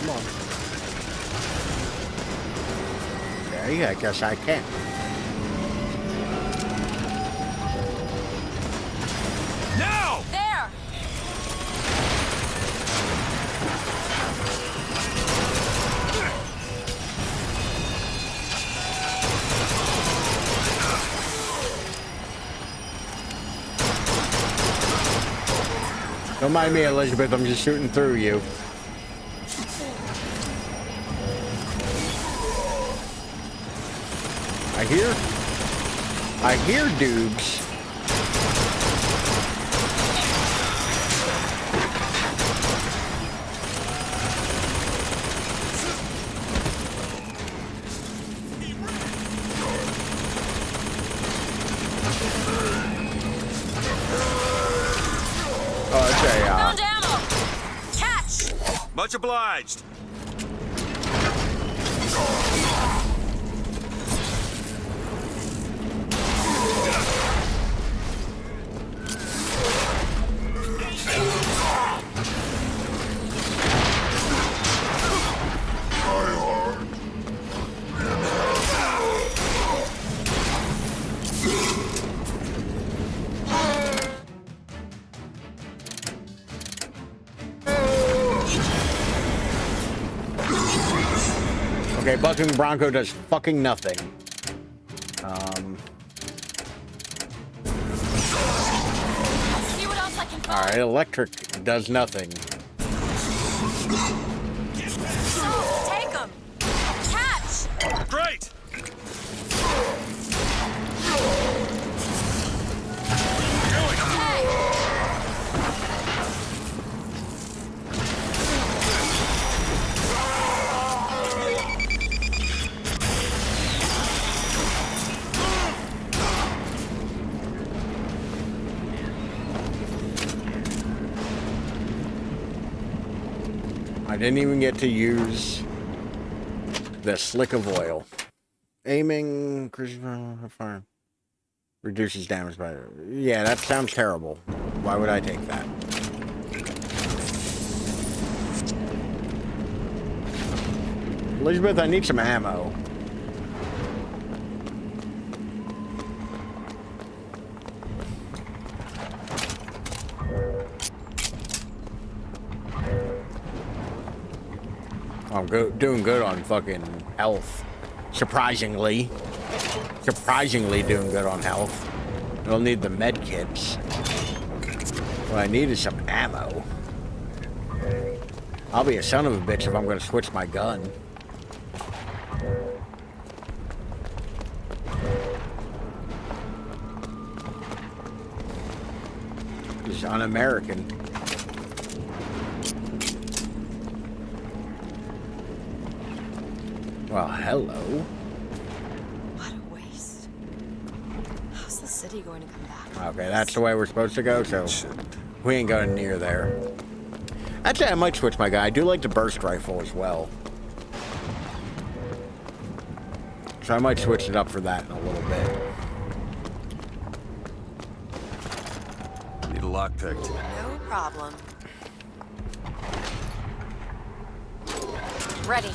Speaker 1: Come on. Okay, I guess I can.
Speaker 10: Now!
Speaker 2: There!
Speaker 1: Don't mind me, Elizabeth. I'm just shooting through you. I hear dudes. Oh, it's a,
Speaker 2: Found ammo! Catch!
Speaker 3: Much obliged.
Speaker 1: Okay, Bucking Bronco does fucking nothing.
Speaker 2: See what else I can find.
Speaker 1: Alright, electric does nothing.
Speaker 2: Take him! Catch!
Speaker 3: Great!
Speaker 1: I didn't even get to use the slick of oil. Aiming, fire. Reduces damage by... Yeah, that sounds terrible. Why would I take that? Elizabeth, I need some ammo. I'm doing good on fucking health. Surprisingly. Surprisingly doing good on health. I don't need the med kits. What I need is some ammo. I'll be a son of a bitch if I'm gonna switch my gun. It's un-American. Well, hello.
Speaker 2: What a waste. How's the city going to come back?
Speaker 1: Okay, that's the way we're supposed to go, so we ain't going near there. Actually, I might switch my guy. I do like the burst rifle as well. So I might switch it up for that in a little bit.
Speaker 5: Need a lockpick.
Speaker 2: No problem. Ready.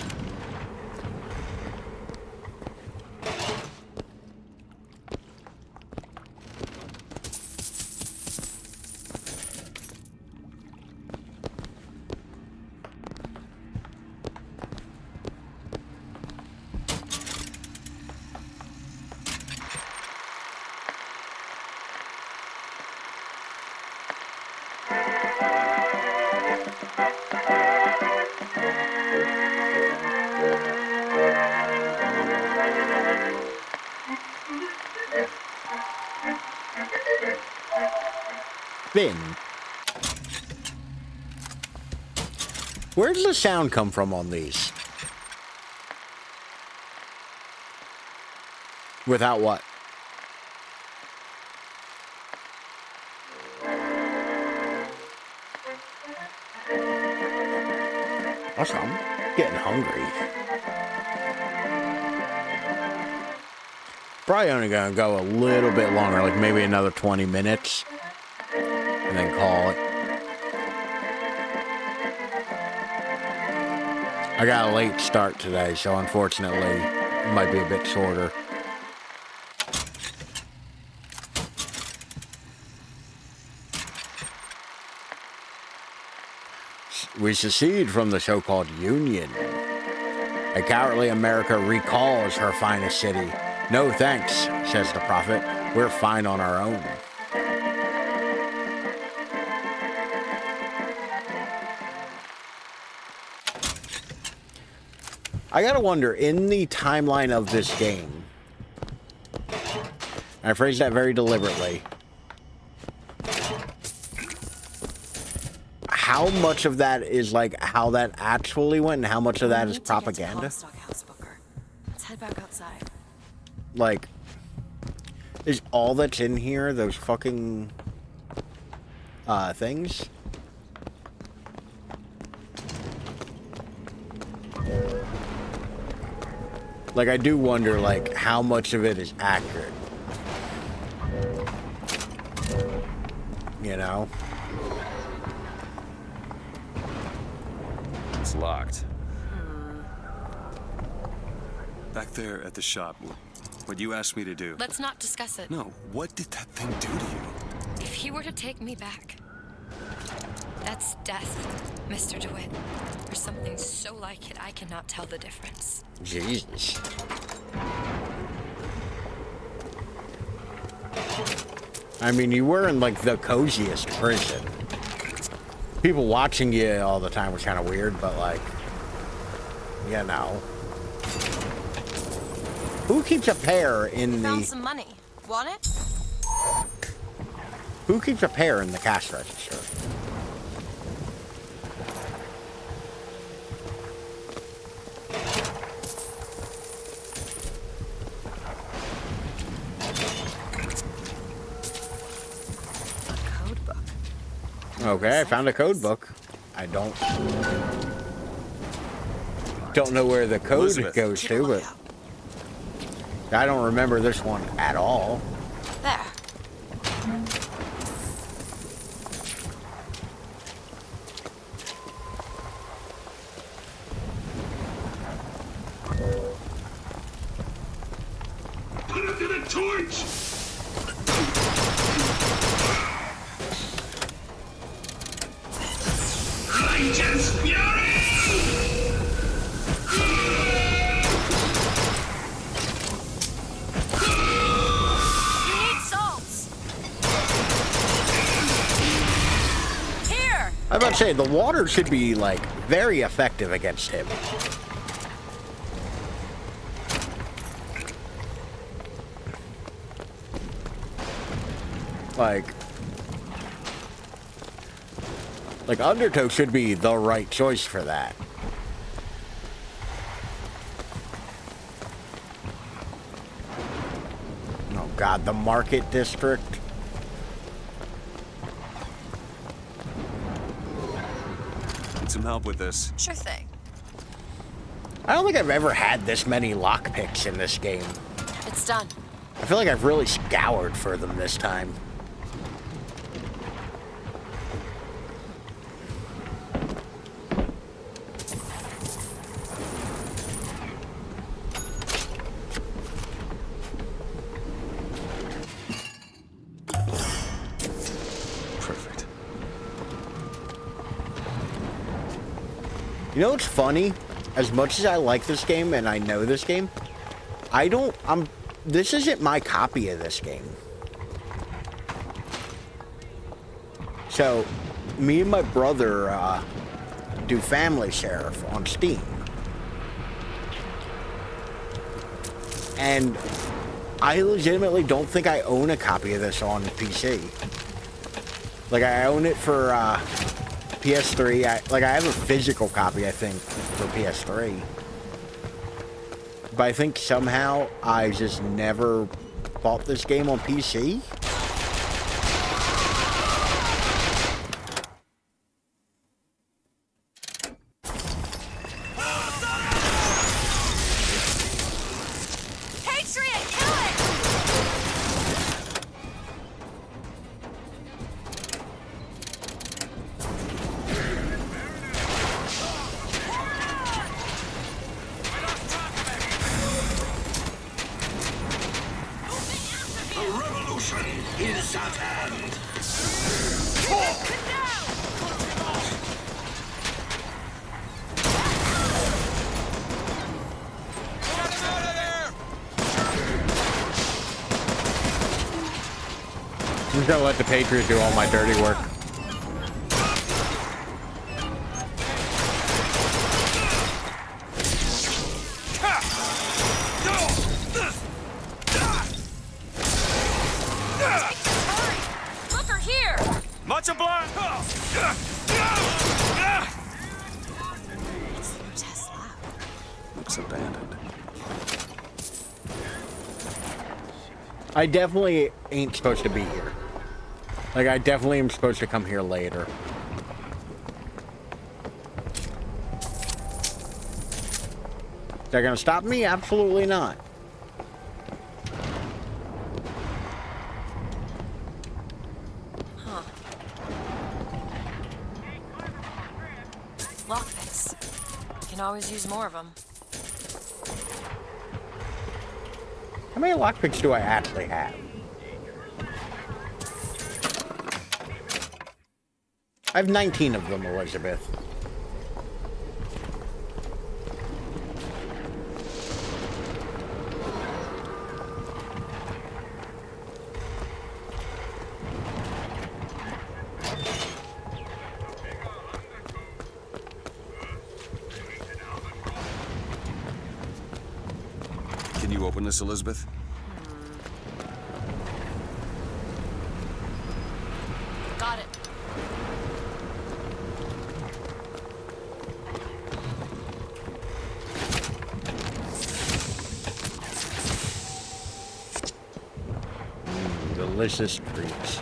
Speaker 1: Finn. Where does the sound come from on these? Without what? Also, I'm getting hungry. Probably only gonna go a little bit longer, like maybe another 20 minutes. And then call it. I got a late start today, so unfortunately, it might be a bit shorter. We secede from the so-called Union. A cowardly America recalls her finest city. No thanks, says the prophet. We're fine on our own. I gotta wonder, in the timeline of this game, and I phrased that very deliberately, how much of that is like how that actually went and how much of that is propaganda?
Speaker 2: Let's head back outside.
Speaker 1: Like, is all that's in here those fucking things? Like, I do wonder, like, how much of it is accurate. You know?
Speaker 5: It's locked. Back there at the shop, what you asked me to do.
Speaker 2: Let's not discuss it.
Speaker 5: No, what did that thing do to you?
Speaker 2: If he were to take me back, that's death, Mr. DeWitt. Or something so like it, I cannot tell the difference.
Speaker 1: Jesus. I mean, you were in, like, the coziest prison. People watching you all the time was kind of weird, but, like, you know. Who keeps a pear in
Speaker 2: Found
Speaker 1: the...
Speaker 2: some money. Want it?
Speaker 1: Who keeps a pear in the cash register? Okay, I found a code book. I don't know where the code
Speaker 5: Elizabeth.
Speaker 1: goes to, but I don't remember this one at all.
Speaker 2: There.
Speaker 11: Put it in a torch! Righteous fury!
Speaker 2: You need salts. Here.
Speaker 1: I was about to say, the water should be, like, very effective against him. Like, Undertow should be the right choice for that. Oh god, the Market District.
Speaker 5: Need some help with this.
Speaker 2: Sure thing.
Speaker 1: I don't think I've ever had this many lockpicks in this game.
Speaker 2: It's done.
Speaker 1: I feel like I've really scoured for them this time.
Speaker 5: Perfect.
Speaker 1: You know what's funny? As much as I like this game and I know this game, this isn't my copy of this game. So, me and my brother do Family Share on Steam. And I legitimately don't think I own a copy of this on PC. Like, I own it for PS3. I have a physical copy, I think, for PS3. But I think somehow I just never bought this game on PC.
Speaker 2: Patriot, kill it!
Speaker 1: gonna let the Patriot do all my dirty work.
Speaker 2: Look her here!
Speaker 3: Much obliged!
Speaker 5: Looks abandoned.
Speaker 1: I definitely ain't supposed to be here. Like, I definitely am supposed to come here later. Is that gonna stop me? Absolutely not.
Speaker 2: Huh. Lockpicks. Can always use more of them.
Speaker 1: How many lockpicks do I actually have? I have 19 of them, Elizabeth.
Speaker 5: Can you open this, Elizabeth?
Speaker 2: Got it.
Speaker 1: Delicious treats.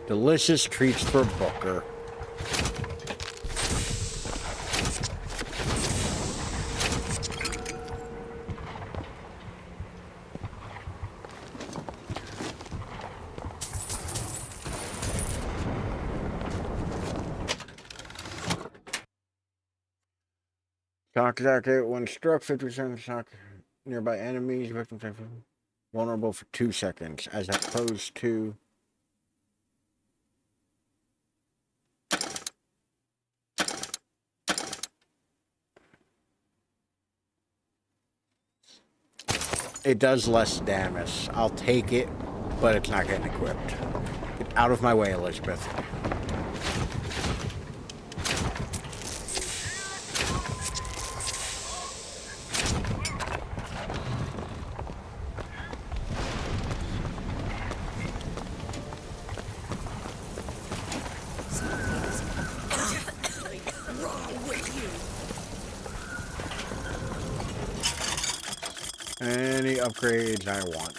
Speaker 1: Delicious treats for Booker. Shock jacket, when struck, 50% shock nearby enemies, victims are vulnerable for 2 seconds, as opposed to it does less damage. I'll take it, but it's not getting equipped. Get out of my way, Elizabeth. Any upgrades I want.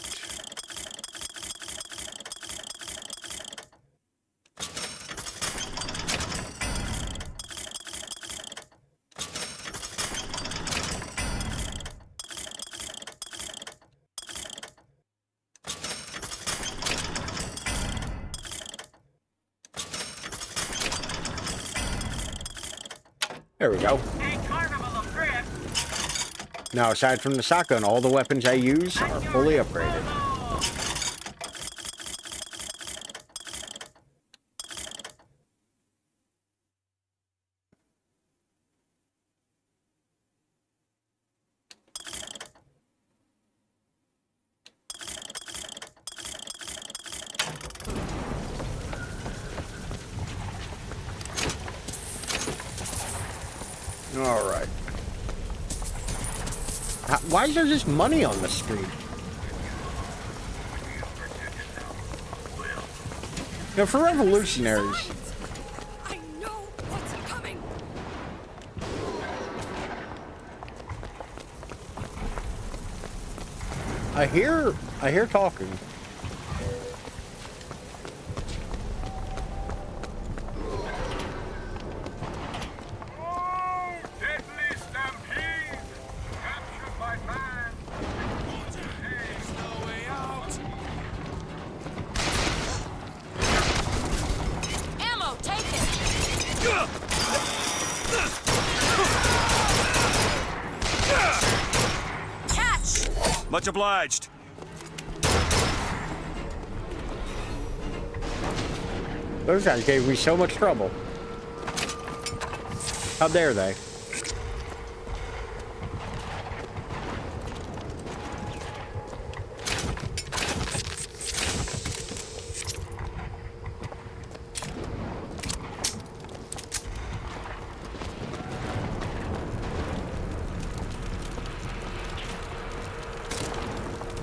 Speaker 1: There we go. Now, aside from the shotgun, all the weapons I use are fully upgraded. All right. Why is there just money on the street? You know, for revolutionaries.
Speaker 2: I know what's coming.
Speaker 1: I hear talking.
Speaker 3: Much obliged.
Speaker 1: Those guys gave me so much trouble. How dare they?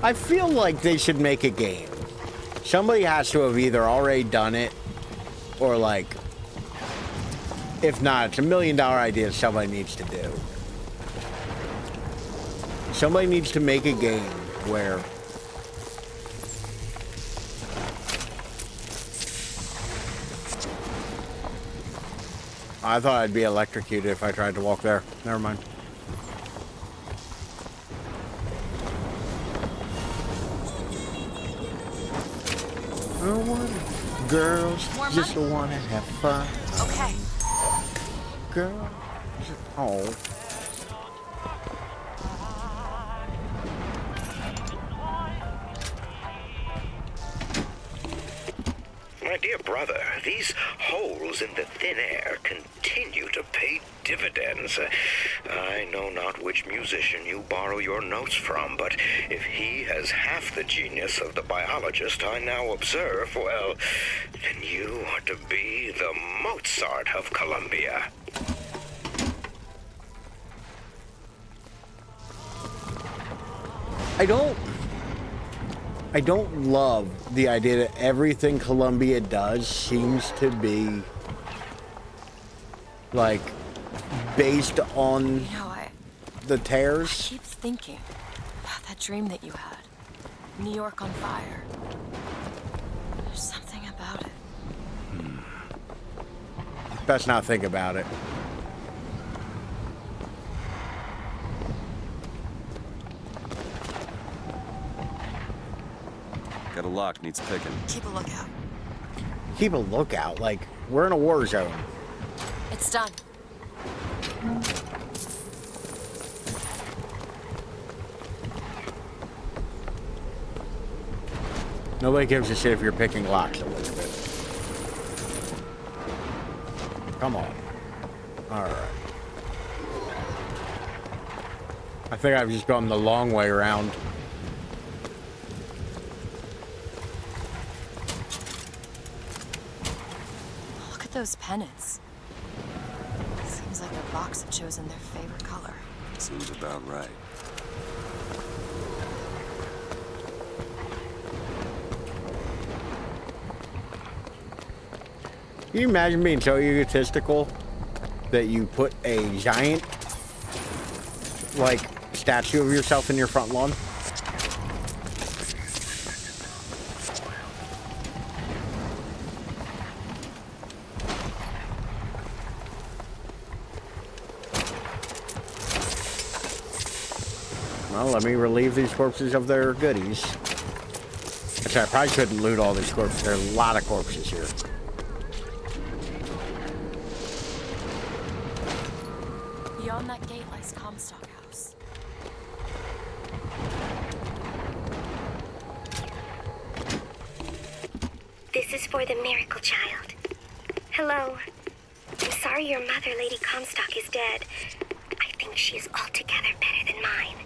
Speaker 1: I feel like they should make a game. Somebody has to have either already done it, or like, if not, it's $1 million idea somebody needs to do. Somebody needs to make a game where I thought I'd be electrocuted if I tried to walk there. Never mind. Girls just want to have fun.
Speaker 2: Okay.
Speaker 1: Girls. Oh.
Speaker 4: My dear brother, these holes in the thin air continue to pay dividends. I know not which musician you borrow your notes from, but if he has half the genius of the biologist I now observe, well, then you are to be the Mozart of Columbia.
Speaker 1: I don't love the idea that everything Columbia does seems to be like based on the tears.
Speaker 2: I keep thinking about that dream that you had. New York on fire. There's something about it.
Speaker 1: Best not think about it.
Speaker 5: Got a lock, needs picking.
Speaker 2: Keep a lookout.
Speaker 1: Keep a lookout, like we're in a war zone.
Speaker 2: It's done.
Speaker 1: Nobody gives a shit if you're picking locks, Elizabeth. Come on. Alright. I think I've just gone the long way around.
Speaker 2: Look at those pennants. Seems like the Vox have chosen their favorite color.
Speaker 5: Seems about right.
Speaker 1: Can you imagine being so egotistical that you put a giant, like, statue of yourself in your front lawn? Well, let me relieve these corpses of their goodies. Actually, I probably shouldn't loot all these corpses. There are a lot of corpses here.
Speaker 2: Beyond that gate lies Comstock House.
Speaker 17: This is for the miracle child. Hello. I'm sorry your mother, Lady Comstock, is dead. I think she is altogether better than mine.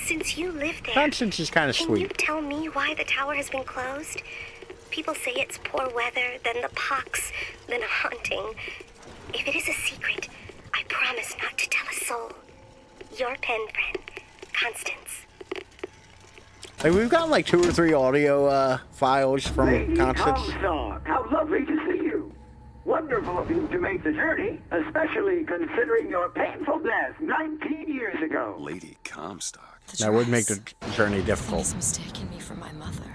Speaker 17: Since you live there,
Speaker 1: Constance is kind of
Speaker 17: can you
Speaker 1: sweet.
Speaker 17: tell me why the tower has been closed? People say it's poor weather, then the pox, then a haunting. If it is a secret, I promise not to tell a soul. Your pen friend, Constance.
Speaker 1: Like, we've gotten like 2 or 3 audio files from
Speaker 18: Lady
Speaker 1: Constance.
Speaker 18: Comstock, how lovely to see you. Wonderful of you to make the journey, especially considering your painful death 19 years ago.
Speaker 5: Lady Comstock.
Speaker 1: That would make the journey difficult.
Speaker 2: He's mistaken me for my mother.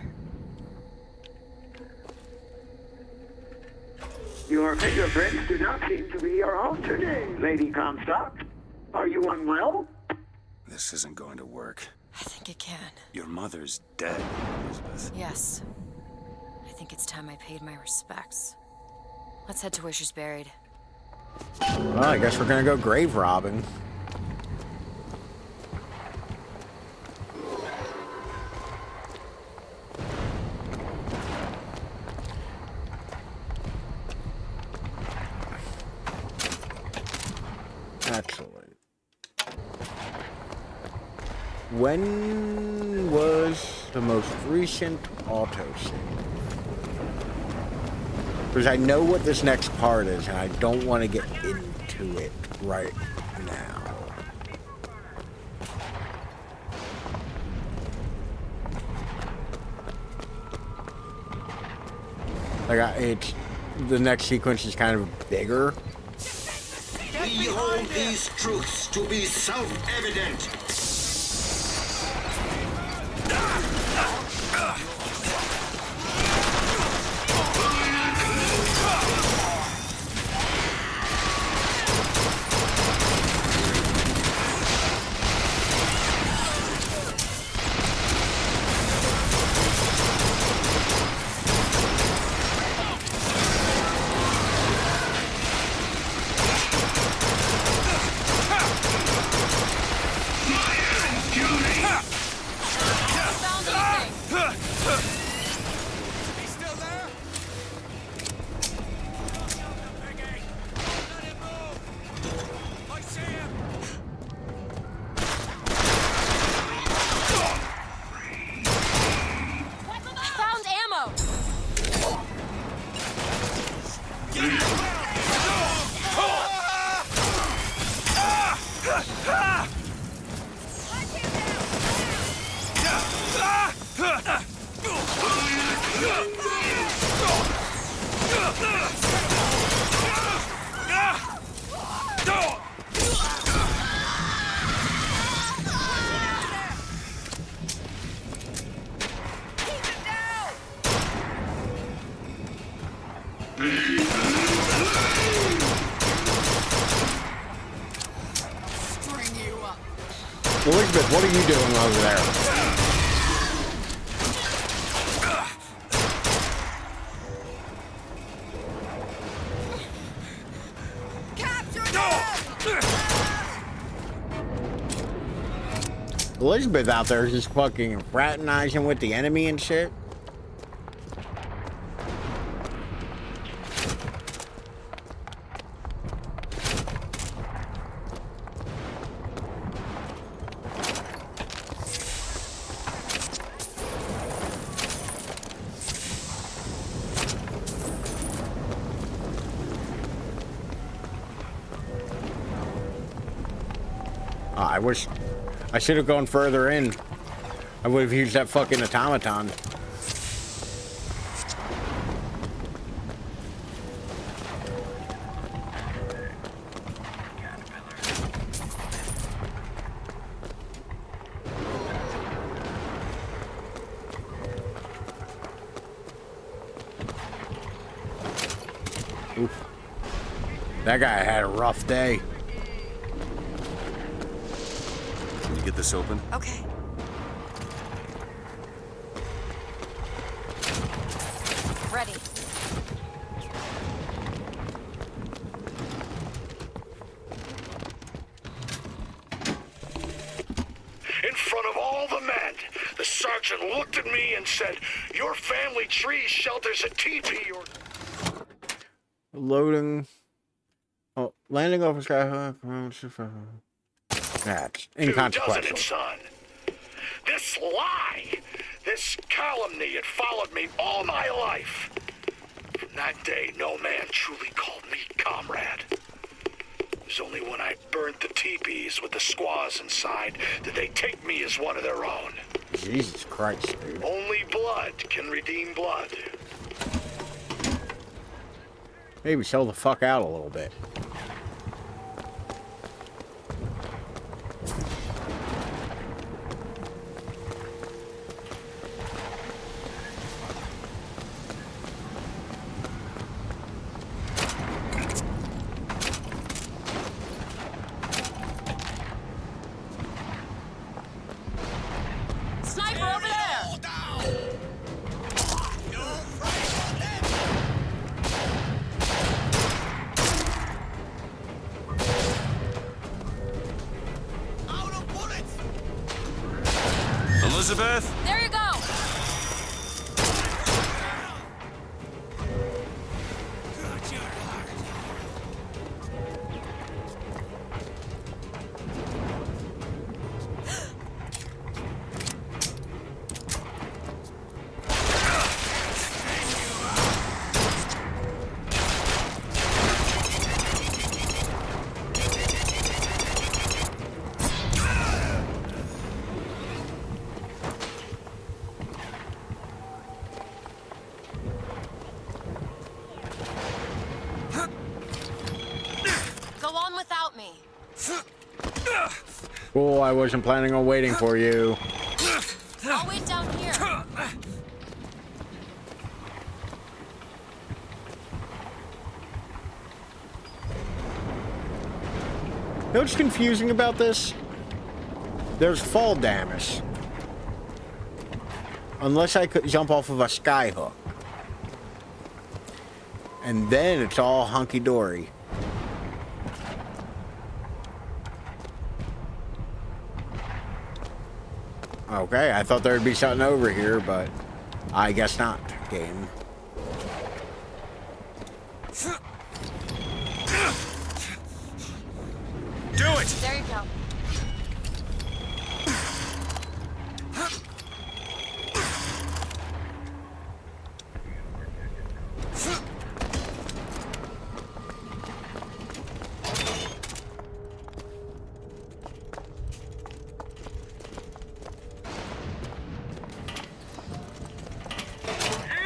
Speaker 18: Your fingerprints do not seem to be your own today, Lady Comstock. Are you unwell?
Speaker 5: This isn't going to work.
Speaker 2: I think it can.
Speaker 5: Your mother's dead, Elizabeth.
Speaker 2: Yes. I think it's time I paid my respects. Let's head to where she's buried.
Speaker 1: Well, I guess we're gonna go grave robbing. Excellent. When was the most recent autosave? Because I know what this next part is, and I don't want to get into it right now. it's the next sequence is kind of bigger.
Speaker 11: We hold these truths to be self-evident.
Speaker 1: Elizabeth, what are you doing over there? Elizabeth out there is just fucking fraternizing with the enemy and shit. I wish I should have gone further in. I would have used that fucking automaton. Oof. That guy had a rough day.
Speaker 5: Can you get this open?
Speaker 2: Okay. Ready.
Speaker 4: In front of all the men, the sergeant looked at me and said, "Your family tree shelters a teepee or..."
Speaker 1: Loading. Oh, landing off a sky. That's inconsequential.
Speaker 4: Doesn't it, son? This lie, this calumny, it followed me all my life. From that day, no man truly called me comrade. It was only when I burnt the teepees with the squaws inside did they take me as one of their own.
Speaker 1: Jesus Christ, dude.
Speaker 4: Only blood can redeem blood.
Speaker 1: Maybe chill the fuck out a little bit.
Speaker 2: Sniper over there!
Speaker 5: Elizabeth?
Speaker 2: There you go!
Speaker 1: Oh, I wasn't planning on waiting for you.
Speaker 2: I'll wait down here.
Speaker 1: You know what's confusing about this? There's fall damage. Unless I could jump off of a skyhook. And then it's all hunky-dory. Okay, I thought there'd be something over here, but I guess not, game.
Speaker 10: Do it!
Speaker 2: There you go.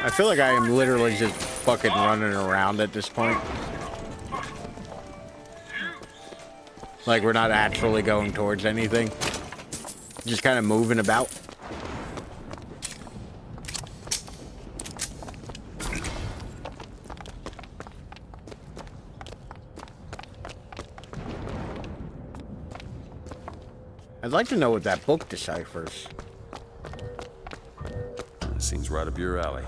Speaker 1: I feel like I am literally just fucking running around at this point. Like we're not actually going towards anything. Just kind of moving about. I'd like to know what that book deciphers.
Speaker 5: Seems right up your alley.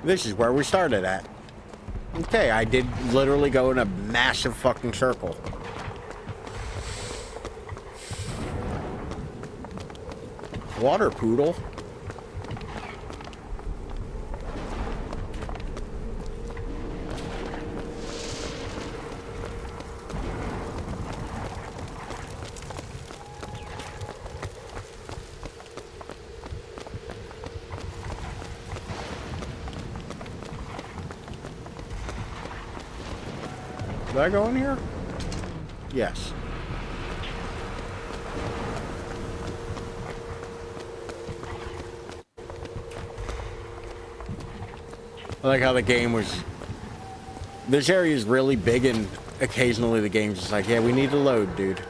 Speaker 1: This is where we started at. Okay, I did literally go in a massive fucking circle. Water poodle. Did I go in here? Yes. I like how the game was... This area is really big and occasionally the game's just like, yeah, we need to load, dude.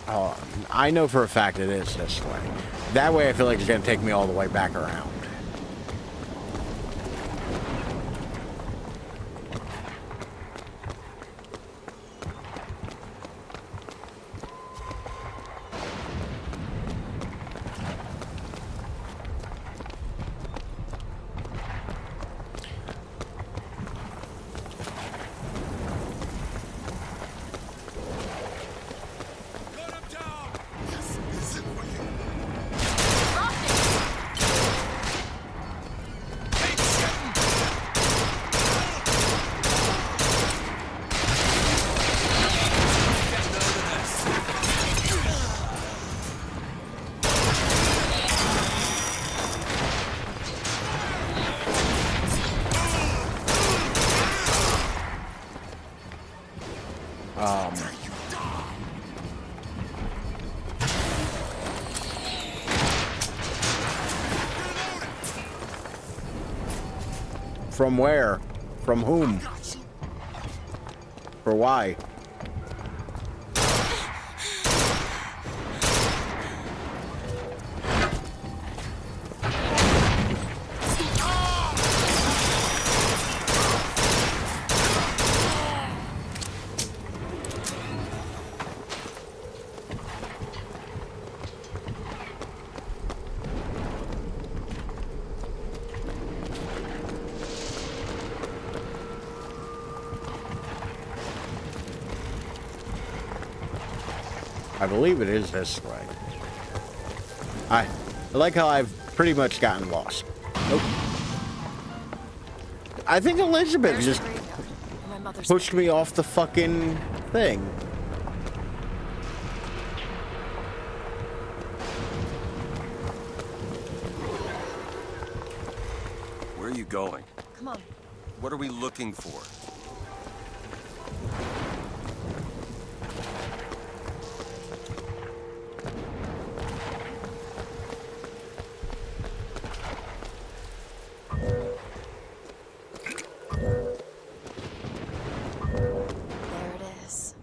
Speaker 1: Oh, I know for a fact it is this way. That way I feel like it's going to take me all the way back around. From where? From whom? For why? I believe it is this way. I like how I've pretty much gotten lost. Nope. I think Elizabeth just...
Speaker 2: mother's
Speaker 1: pushed me off the fucking thing.
Speaker 5: Where are you going?
Speaker 2: Come on.
Speaker 5: What are we looking for?
Speaker 2: There it is.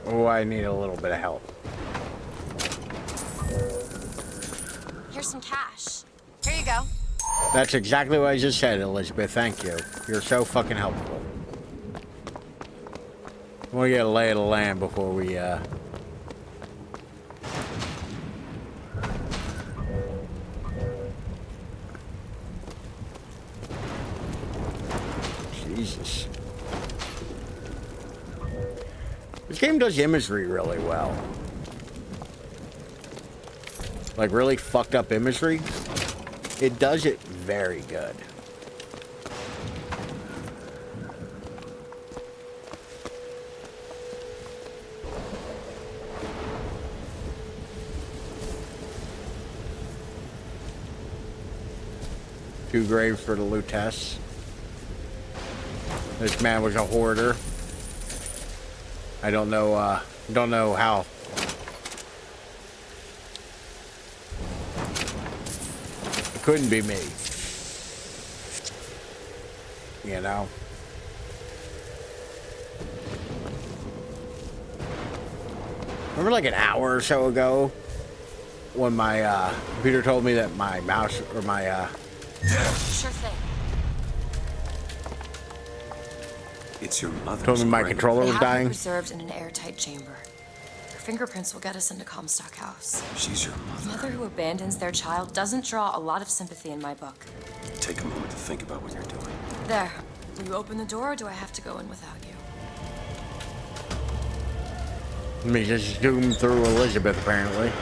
Speaker 1: Oh, I need a little bit of help.
Speaker 2: Here's some cash. Here you go.
Speaker 1: That's exactly what I just said, Elizabeth. Thank you. You're so fucking helpful. I want to get a lay of the land before we, Jesus. This game does imagery really well. Like, really fucked up imagery. It does it very good. Two graves for the Lutess. This man was a hoarder. I don't know how. It couldn't be me. You know? Remember like an hour or so ago when my computer told me that my mouse or my
Speaker 2: Sure thing.
Speaker 5: It's your mother.
Speaker 1: told me my controller
Speaker 2: They
Speaker 1: was
Speaker 2: have her
Speaker 1: dying.
Speaker 2: preserved in an airtight chamber. Her fingerprints will get us into Comstock House.
Speaker 5: She's your
Speaker 2: A
Speaker 5: mother.
Speaker 2: mother who abandons their child doesn't draw a lot of sympathy in my book.
Speaker 5: Take a moment to think about what you're doing.
Speaker 2: There. Do you open the door or do I have to go in without you?
Speaker 1: Let me just zoom through Elizabeth, apparently.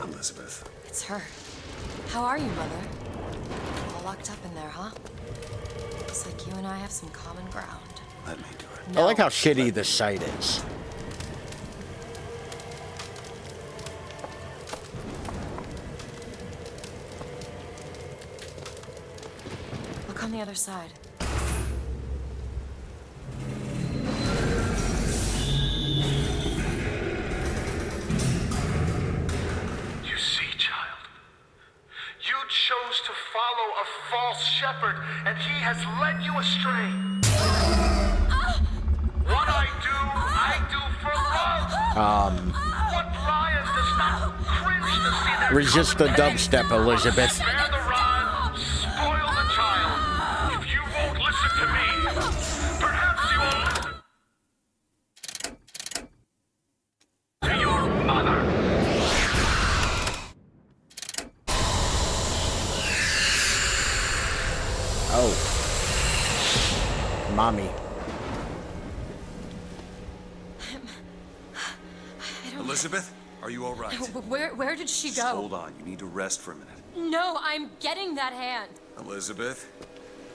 Speaker 5: Elizabeth.
Speaker 2: It's her. How are you, Mother? All locked up in there, huh? Looks like you and I have some common ground.
Speaker 5: Let me do it.
Speaker 1: I like how shitty the site is.
Speaker 2: Look on the other side.
Speaker 19: You see, child, you chose to follow a false shepherd, and he has led you astray. What I do for love. What lion does not cringe to see their
Speaker 1: Resist the dubstep, Elizabeth.
Speaker 19: Spare the rod, spoil the child. If you won't listen to me, perhaps you will listen to your mother.
Speaker 1: Oh. Mommy.
Speaker 5: Elizabeth, are you all right?
Speaker 2: Where did she
Speaker 5: Just
Speaker 2: go?
Speaker 5: hold on. You need to rest for a minute.
Speaker 2: No, I'm getting that hand.
Speaker 5: Elizabeth,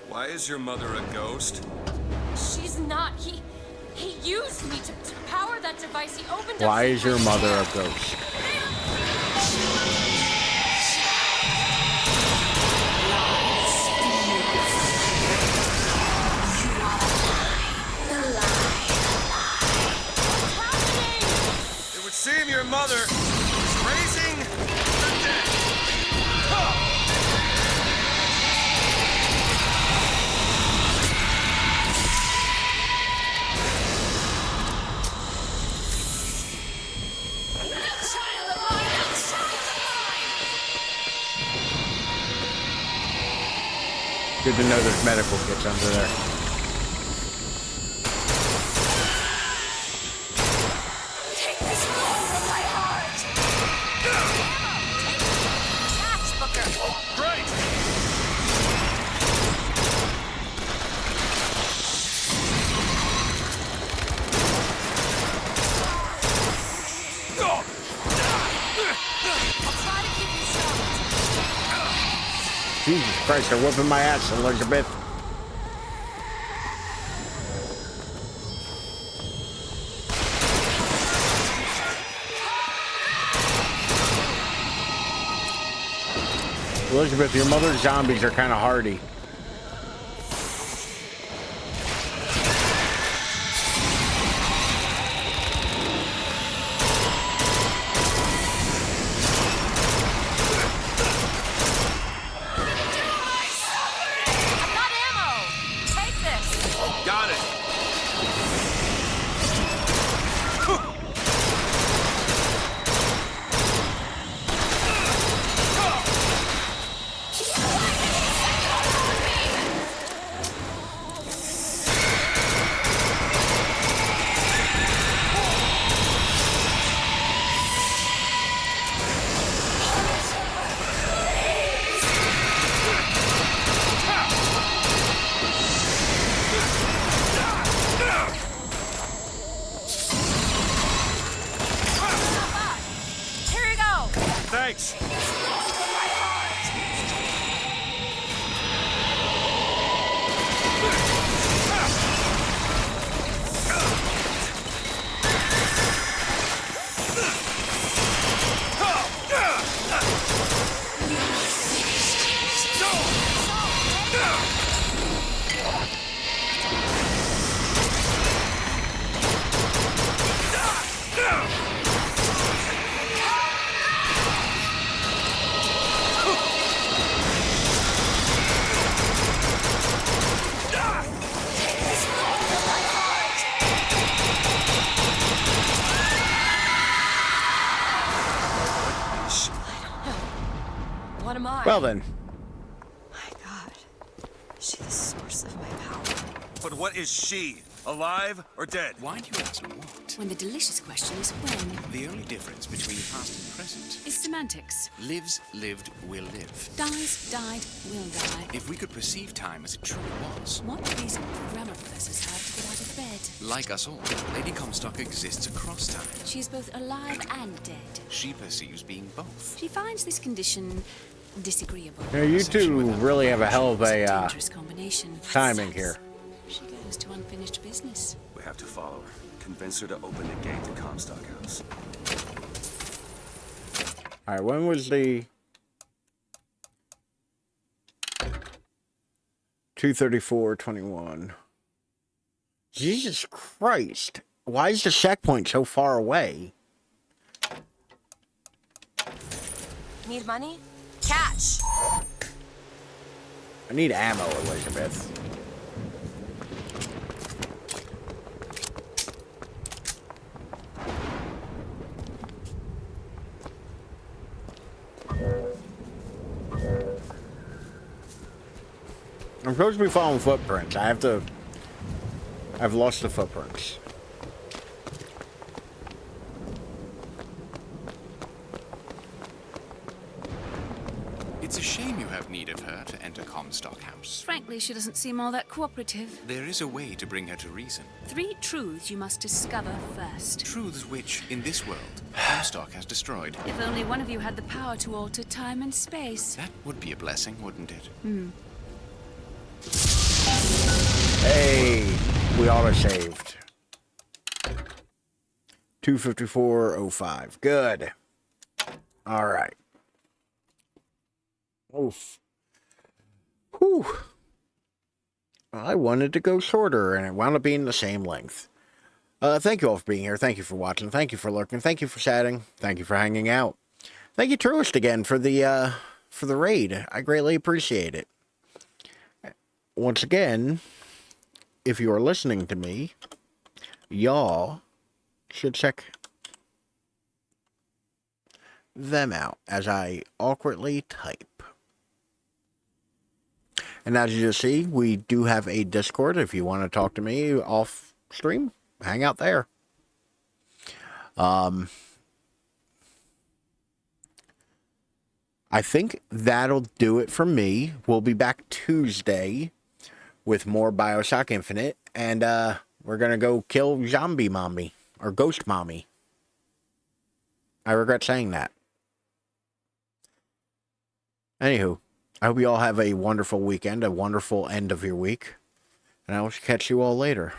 Speaker 5: why is your mother a ghost?
Speaker 2: She's not. He used me to power that device. He opened up.
Speaker 1: Why is your mother a ghost?
Speaker 5: It would seem your mother is raising the dead.
Speaker 1: Good to know there's medical kits under there.
Speaker 2: Take this blow from my heart. Catch, Booker.
Speaker 19: Great.
Speaker 1: Jesus Christ, they're whipping my ass, Elizabeth. Elizabeth, your mother's zombies are kind of hardy.
Speaker 3: Thanks.
Speaker 2: What am I?
Speaker 1: Well then.
Speaker 2: My God. Is she the source of my power?
Speaker 3: But what is she? Alive or dead?
Speaker 12: Why do you ask what?
Speaker 13: When the delicious question is when.
Speaker 12: The only difference between past and present
Speaker 13: Is semantics.
Speaker 12: lives, lived, will live.
Speaker 13: Dies, died, will die.
Speaker 12: If we could perceive time as it truly was,
Speaker 13: What reason would grammar professors have to get out of bed?
Speaker 12: like us all, Lady Comstock exists across time.
Speaker 13: She is both alive and dead.
Speaker 12: She perceives being both.
Speaker 13: She finds this condition disagreeable.
Speaker 1: Yeah, you two really have a hell of a
Speaker 13: Dangerous combination.
Speaker 1: timing here.
Speaker 13: She goes to unfinished business.
Speaker 5: We have to follow her. Convince her to open the gate to Comstock House.
Speaker 1: Alright, when was the 2:34:21? Jesus Christ. Why is the checkpoint so far away?
Speaker 2: Need money? Catch!
Speaker 1: I need ammo, Elizabeth. I'm supposed to be following footprints. I've lost the footprints.
Speaker 12: It's a shame you have need of her to enter Comstock House.
Speaker 13: Frankly, she doesn't seem all that cooperative.
Speaker 12: There is a way to bring her to reason.
Speaker 13: 3 truths you must discover first.
Speaker 12: Truths which, in this world, Comstock has destroyed.
Speaker 13: If only one of you had the power to alter time and space.
Speaker 12: That would be a blessing, wouldn't it?
Speaker 1: Hey, we auto-saved. 2:54:05. Good. All right. Oof. Whew. I wanted to go shorter, and it wound up being the same length. Thank you all for being here. Thank you for watching. Thank you for lurking. Thank you for chatting. Thank you for hanging out. Thank you, Truist, again for the raid. I greatly appreciate it. Once again, if you are listening to me, y'all should check them out as I awkwardly type. And as you see, we do have a Discord. If you want to talk to me off stream, hang out there. I think that'll do it for me. We'll be back Tuesday with more Bioshock Infinite, and we're gonna go kill Zombie Mommy, or Ghost Mommy. I regret saying that. Anywho, I hope you all have a wonderful weekend, a wonderful end of your week. And I will catch you all later.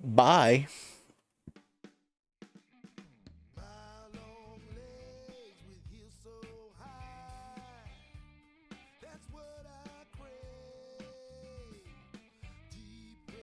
Speaker 1: Bye.